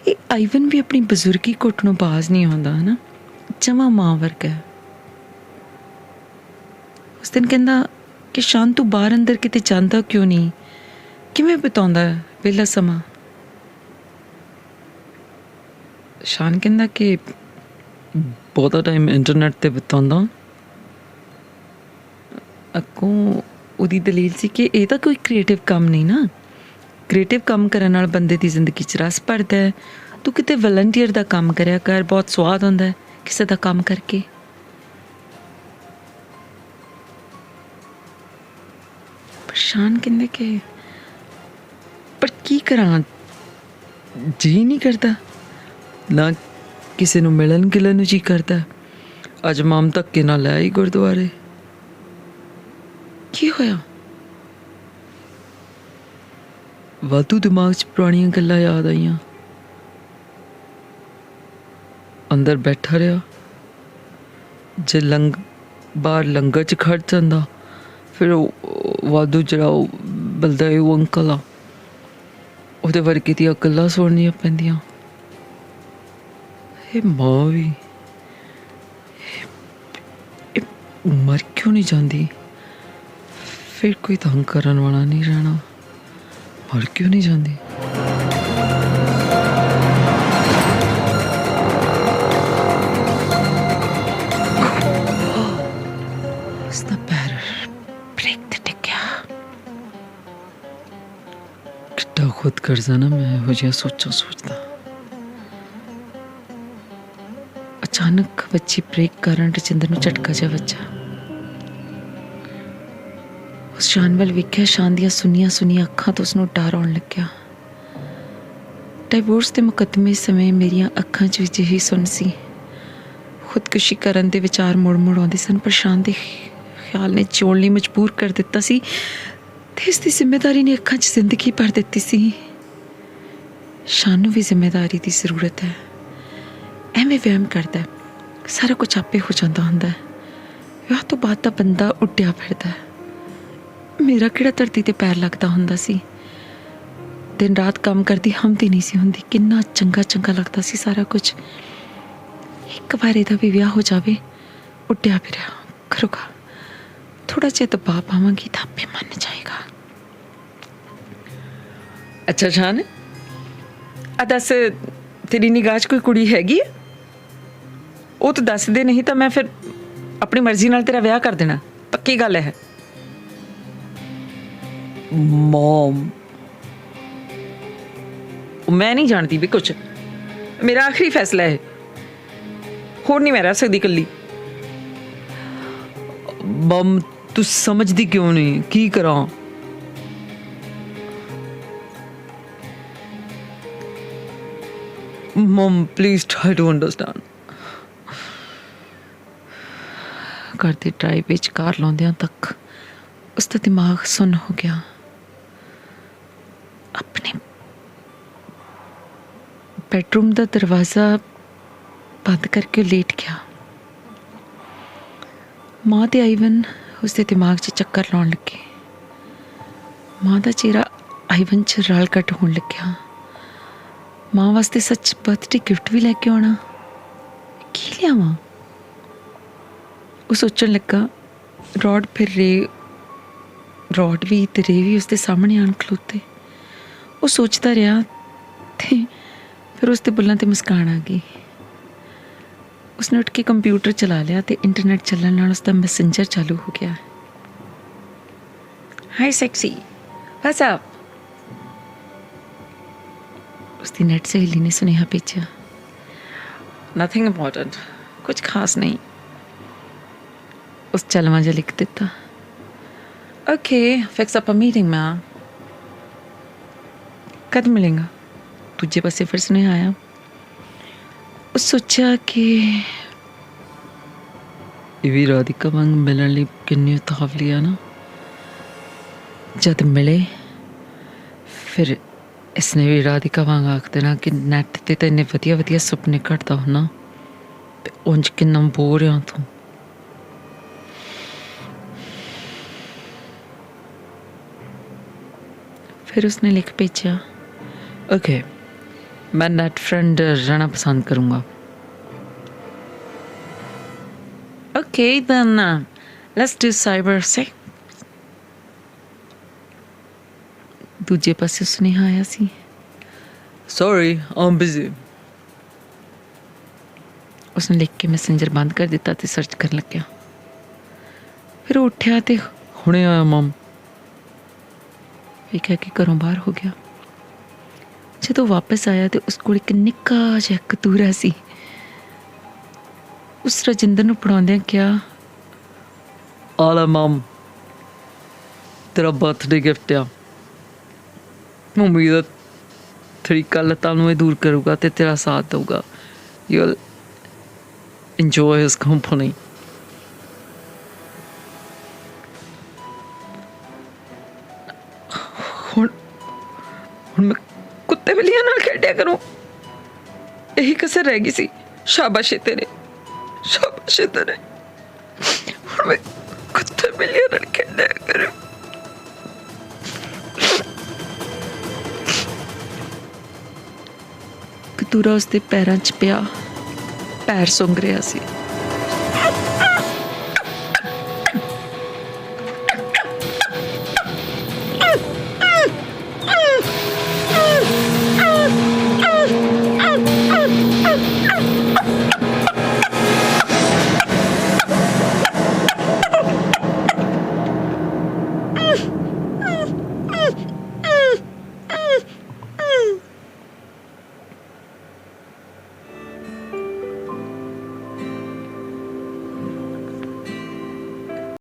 ਇਹ ਆਈਵਨ ਵੀ ਆਪਣੀ ਬਜ਼ੁਰਗੀ ਘੁੱਟ ਨੂੰ ਬਾਜ਼ ਨਹੀਂ ਆਉਂਦਾ ਹੈ ਨਾ, ਜਮਾਂ ਮਾਂ ਵਰਗਾ। ਉਸ ਦਿਨ ਕਹਿੰਦਾ ਕਿ ਸ਼ਾਨ ਤੂੰ ਬਾਹਰ ਅੰਦਰ ਕਿਤੇ ਜਾਂਦਾ ਕਿਉਂ ਨਹੀਂ, ਕਿਵੇਂ ਬਿਤਾਉਂਦਾ ਵਿਹਲਾ ਸਮਾਂ? ਸ਼ਾਨ ਕਹਿੰਦਾ ਕਿ ਬਹੁਤਾ ਟਾਈਮ ਇੰਟਰਨੈਟ ਤੇ ਬਿਤਾਉਂਦਾ। ਅੱਗੋਂ ਉਹਦੀ ਦਲੀਲ ਸੀ ਕਿ ਇਹ ਤਾਂ ਕੋਈ ਕ੍ਰੀਏਟਿਵ ਕੰਮ ਨਹੀਂ ਨਾ, ਕ੍ਰੀਏਟਿਵ ਕੰਮ ਕਰਨ ਨਾਲ ਬੰਦੇ ਦੀ ਜ਼ਿੰਦਗੀ 'ਚ ਰਸ ਭਰਦਾ ਹੈ। ਤੂੰ ਕਿਤੇ ਵਲੰਟੀਅਰ ਦਾ ਕੰਮ ਕਰਿਆ ਕਰ, ਬਹੁਤ ਸਵਾਦ ਆਉਂਦਾ ਹੈ ਕਿਸੇ ਦਾ ਕੰਮ ਕਰਕੇ। ਸ਼ਾਨ ਕਹਿੰਦੇ ਕਿ ਪਰ ਕੀ ਕਰਾਂ, ਜੀ ਨਹੀਂ ਕਰਦਾ, ਨਾ ਕਿਸੇ ਨੂੰ ਮਿਲਣ ਗਿਲਣ ਨੂੰ ਜੀ ਕਰਦਾ। ਅੱਜ ਮਾਮ ਧੱਕੇ ਨਾਲ ਲੈ ਆਈ ਗੁਰਦੁਆਰੇ। ਕੀ ਹੋਇਆ? ਵਾਧੂ ਦਿਮਾਗ 'ਚ ਪੁਰਾਣੀਆਂ ਗੱਲਾਂ ਯਾਦ ਆਈਆਂ। ਅੰਦਰ ਬੈਠਾ ਰਿਹਾ। ਜੇ ਬਾਹਰ ਲੰਗਰ 'ਚ ਖੜ ਜਾਂਦਾ, ਫਿਰ ਉਹ ਵਾਧੂ ਜਿਹੜਾ ਉਹ ਬਲਦੇਵ ਅੰਕਲ ਆ, ਉਹਦੇ ਵਰਗੇ ਦੀਆਂ ਗੱਲਾਂ ਸੁਣਨੀਆਂ ਪੈਂਦੀਆਂ। ਇਹ ਮਾਂ ਵੀ ਮਰ ਕਿਉਂ ਨਹੀਂ ਜਾਂਦੀ? ਫਿਰ ਕੋਈ ਤੰਗ ਕਰਨ ਵਾਲਾ ਨਹੀਂ ਰਹਿਣਾ। ਮਰ ਕਿਉਂ ਨਹੀਂ ਜਾਂਦੀ? ਉਸਦਾ ਪੈਰ ਬ੍ਰੇਕ ਤੇ ਟਿਕਿਆ। ਕਿੱਡਾ ਖੁਦ ਕਰਜ਼ਾ ਨਾ ਮੈਂ ਇਹੋ ਜਿਹੀਆਂ ਸੋਚਾਂ ਸੋਚਦਾ। ਅਚਾਨਕ ਵੱਜੀ ਬ੍ਰੇਕ ਕਾਰਨ ਰਜਿੰਦਰ ਨੂੰ ਝਟਕਾ ਜਿਹਾ ਵੱਜਾ। ਉਸ ਸ਼ਾਨ ਵੱਲ ਵੇਖਿਆ। ਸ਼ਾਨ ਦੀਆਂ ਸੁੰਨੀਆਂ ਅੱਖਾਂ ਤੋਂ ਉਸਨੂੰ ਡਰ ਆਉਣ ਲੱਗਿਆ। ਡਾਈਵੋਰਸ ਦੇ ਮੁਕੱਦਮੇ ਸਮੇਂ ਮੇਰੀਆਂ ਅੱਖਾਂ 'ਚ ਵੀ ਜਿਹੀ ਸੁੰਨ ਸੀ। ਖੁਦਕੁਸ਼ੀ ਕਰਨ ਦੇ ਵਿਚਾਰ ਮੁੜ ਆਉਂਦੇ ਸਨ, ਪਰ ਸ਼ਾਨ ਦੇ ਖਿਆਲ ਨੇ ਜਿਉਣ ਲਈ ਮਜਬੂਰ ਕਰ ਦਿੱਤਾ ਸੀ ਤੇ ਇਸ ਦੀ ਜ਼ਿੰਮੇਵਾਰੀ ਨੇ ਅੱਖਾਂ 'ਚ ਜ਼ਿੰਦਗੀ ਭਰ ਦਿੱਤੀ ਸੀ। ਸ਼ਾਨ ਨੂੰ ਵੀ ਜ਼ਿੰਮੇਵਾਰੀ ਦੀ ਜ਼ਰੂਰਤ ਹੈ। ਐਵੇਂ ਵਹਿਮ ਕਰਦਾ ਸਾਰਾ ਕੁਝ ਆਪੇ ਹੋ ਜਾਂਦਾ ਹੁੰਦਾ। ਵਿਆਹ ਤੋਂ ਬਾਅਦ ਤਾਂ ਬੰਦਾ ਉੱਡਿਆ ਫਿਰਦਾ। ਮੇਰਾ ਕਿਹੜਾ ਧਰਤੀ ਤੇ ਪੈਰ ਲੱਗਦਾ ਹੁੰਦਾ ਸੀ। ਦਿਨ ਰਾਤ ਕੰਮ ਕਰਦੀ ਹਮਦੀ ਨਹੀਂ ਸੀ ਹੁੰਦੀ। ਕਿੰਨਾ ਚੰਗਾ ਲੱਗਦਾ ਸੀ ਸਾਰਾ ਕੁਝ। ਇੱਕ ਵਾਰ ਇਹਦਾ ਵੀ ਵਿਆਹ ਹੋ ਜਾਵੇ, ਉੱਡਿਆ ਫਿਰਿਆ ਕਰੂਗਾ। ਥੋੜਾ ਜਿਹਾ ਦਬਾਅ ਪਾਵਾਂਗੀ ਤਾਂ ਆਪੇ ਮੰਨ ਜਾਏਗਾ। ਅੱਛਾ ਸ਼ਾਨ, ਆ ਦੱਸ, ਤੇਰੀ ਨਿਗਾਹ 'ਚ ਕੋਈ ਕੁੜੀ ਹੈਗੀ ਹੈ? ਉਹ ਤਾਂ ਦੱਸ ਦੇ, ਨਹੀਂ ਤਾਂ ਮੈਂ ਫਿਰ ਆਪਣੀ ਮਰਜ਼ੀ ਨਾਲ ਤੇਰਾ ਵਿਆਹ ਕਰ ਦੇਣਾ। ਪੱਕੀ ਗੱਲ ਹੈ। ਮਮ, ਮੈਂ ਨਹੀਂ ਜਾਣਦੀ ਵੀ ਕੁਛ। ਮੇਰਾ ਆਖਰੀ ਫੈਸਲਾ ਹੈ। ਹੋਰ ਨਹੀਂ ਮੈਂ ਰਹਿ ਸਕਦੀ ਇਕੱਲੀ। ਮਮ, ਤੂੰ ਸਮਝਦੀ ਕਿਉਂ ਨਹੀਂ? ਕੀ ਕਰਾਂ? ਮਮ ਪਲੀਜ਼ ਟਰਾਈ ਟੂ ਅੰਡਰਸਟੈਂਡ। ਘਰ ਦੇ ਡਰਾਈਵ ਵਿੱਚ ਕਾਰ ਲਾਉਂਦਿਆਂ ਤੱਕ ਉਸਦਾ ਦਿਮਾਗ ਸੁੰਨ ਹੋ ਗਿਆ। ਆਪਣੇ ਬੈਡਰੂਮ ਦਾ ਦਰਵਾਜ਼ਾ ਬੰਦ ਕਰਕੇ ਲੇਟ ਗਿਆ। ਮਾਂ ਤੇ ਆਈਵਨ ਉਸਦੇ ਦਿਮਾਗ 'ਚ ਚੱਕਰ ਲਾਉਣ ਲੱਗੇ। ਮਾਂ ਦਾ ਚਿਹਰਾ ਆਈਵਨ 'ਚ ਰਲ ਕੱਟ ਹੋਣ ਲੱਗਿਆ। ਮਾਂ ਵਾਸਤੇ ਸੱਚ ਬਰਥਡੇ ਗਿਫਟ ਵੀ ਲੈ ਕੇ ਆਉਣਾ। ਕੀ ਲਿਆਵਾਂ? ਉਹ ਸੋਚਣ ਲੱਗਾ। ਰੌਡ ਵੀ ਤੇ ਰੇ ਵੀ ਉਸਦੇ ਸਾਹਮਣੇ ਆਣ ਖਲੋਤੇ। ਉਹ ਸੋਚਦਾ ਰਿਹਾ ਤੇ ਫਿਰ ਉਸਦੇ ਬੁੱਲਾਂ ਤੇ ਮੁਸਕਾਨ ਆ ਗਈ। ਉਸਨੇ ਉੱਠ ਕੇ ਕੰਪਿਊਟਰ ਚਲਾ ਲਿਆ ਤੇ ਇੰਟਰਨੈਟ ਚੱਲਣ ਨਾਲ ਉਸਦਾ ਮੈਸੇਂਜਰ ਚਾਲੂ ਹੋ ਗਿਆ। Hi sexy, what's up? ਉਸਦੀ ਨੈਟ ਸਹੇਲੀ ਨੇ ਸੁਨੇਹਾ ਭੇਜਿਆ। ਨਥਿੰਗ ਇੰਪੋਰਟੈਂਟ, ਕੁਝ ਖਾਸ ਨਹੀਂ। ਉਸ ਚਲਵਾਂ ਜਿਹਾ ਲਿਖ ਦਿੱਤਾ। ਓਕੇ, ਫਿਕਸ ਅਪ ਅ ਮੀਟਿੰਗ ਮੈਮ। कद मिलेगा? दूजे पासे फिर सुनेहा आया। ਉਹ ਸੋਚਿਆ ਕਿ ਇਹ ਵੀ ਰਾਧਿਕਾ ਵਾਂਗ ਮਿਲਣ ਲਈ ਕਿੰਨੀ ਉਤਾਵਲੀ ਆ ਨਾ। ਜਦ ਮਿਲੇ ਫਿਰ ਇਸਨੇ ਵੀ ਰਾਧਿਕਾ ਵਾਂਗ ਆਖ ਦੇਣਾ ਕਿ ਨੈਟ ਤੇ ਤਾਂ ਇੰਨੇ ਵਧੀਆ ਵਧੀਆ ਸੁਪਨੇ ਘੜਦਾ ਹੁੰਨਾ ਤੇ ਉਂਝ ਕਿੰਨਾ ਬੋਰ ਆ ਤੂੰ। फिर उसने लिख भेजा, ओके मैं नेट फ्रेंड रहना पसंद करूँगा। okay then let's do cyber sex। ਦੂਜੇ ਪਾਸੇ ਸੁਨੇਹਾ ਆਇਆ ਸੀ, सॉरी आई एम बिजी। ਉਸਨੇ ਲਿਖ ਕੇ ਮੈਸੇਂਜਰ ਬੰਦ ਕਰ ਦਿੱਤਾ ਤੇ ਸਰਚ ਕਰਨ ਲੱਗਿਆ। ਫਿਰ ਉਹ ਉੱਠਿਆ ਤੇ ਹੁਣੇ ਆਇਆ ਮਮ। ਵੇਖਿਆ ਕਿ ਘਰੋਂ ਬਾਹਰ ਹੋ ਗਿਆ। ਜਦੋਂ ਵਾਪਸ ਆਇਆ ਤੇ ਉਸ ਕੋਲ ਇੱਕ ਨਿੱਕਾ ਜਿਹਾ ਕਤੂਰਾ ਸੀ। ਉਸ ਰਜਿੰਦਰ ਨੂੰ ਪੜਾਉਂਦਿਆਂ ਕਿਹਾ, ਆਲਾ ਮਮ ਤੇਰਾ ਬਰਥਡੇ ਗਿਫਟ ਆ। ਉਮੀਦ ਆ ਤੇਰੀ ਕੱਲ ਤੁਹਾਨੂੰ ਇਹ ਦੂਰ ਕਰੂਗਾ ਤੇ ਤੇਰਾ ਸਾਥ ਦਊਗਾ। You will enjoy his company. ਹੁਣ ਮੈਂ ਕੁੱਤੇ ਬਿੱਲੀਆਂ ਨਾਲ ਖੇਡਿਆ ਕਰੂੰ, ਇਹੀ ਕਸਰ ਰਹਿ ਗਈ ਸੀ। ਸ਼ਾਬਾਸ਼ ਏ ਤੇਰੇ, ਸ਼ਾਬਾਸ਼ ਏ ਤੇਰੇ। ਹੁਣ ਮੈਂ ਕੁੱਤੇ ਬਿੱਲੀਆਂ ਨਾਲ ਖੇਡਿਆ ਕਰੂੰ। ਕਤੂਰਾ ਉਸਦੇ ਪੈਰਾਂ 'ਚ ਪਿਆ, ਪੈਰ ਸੁੰਘ ਰਿਹਾ ਸੀ।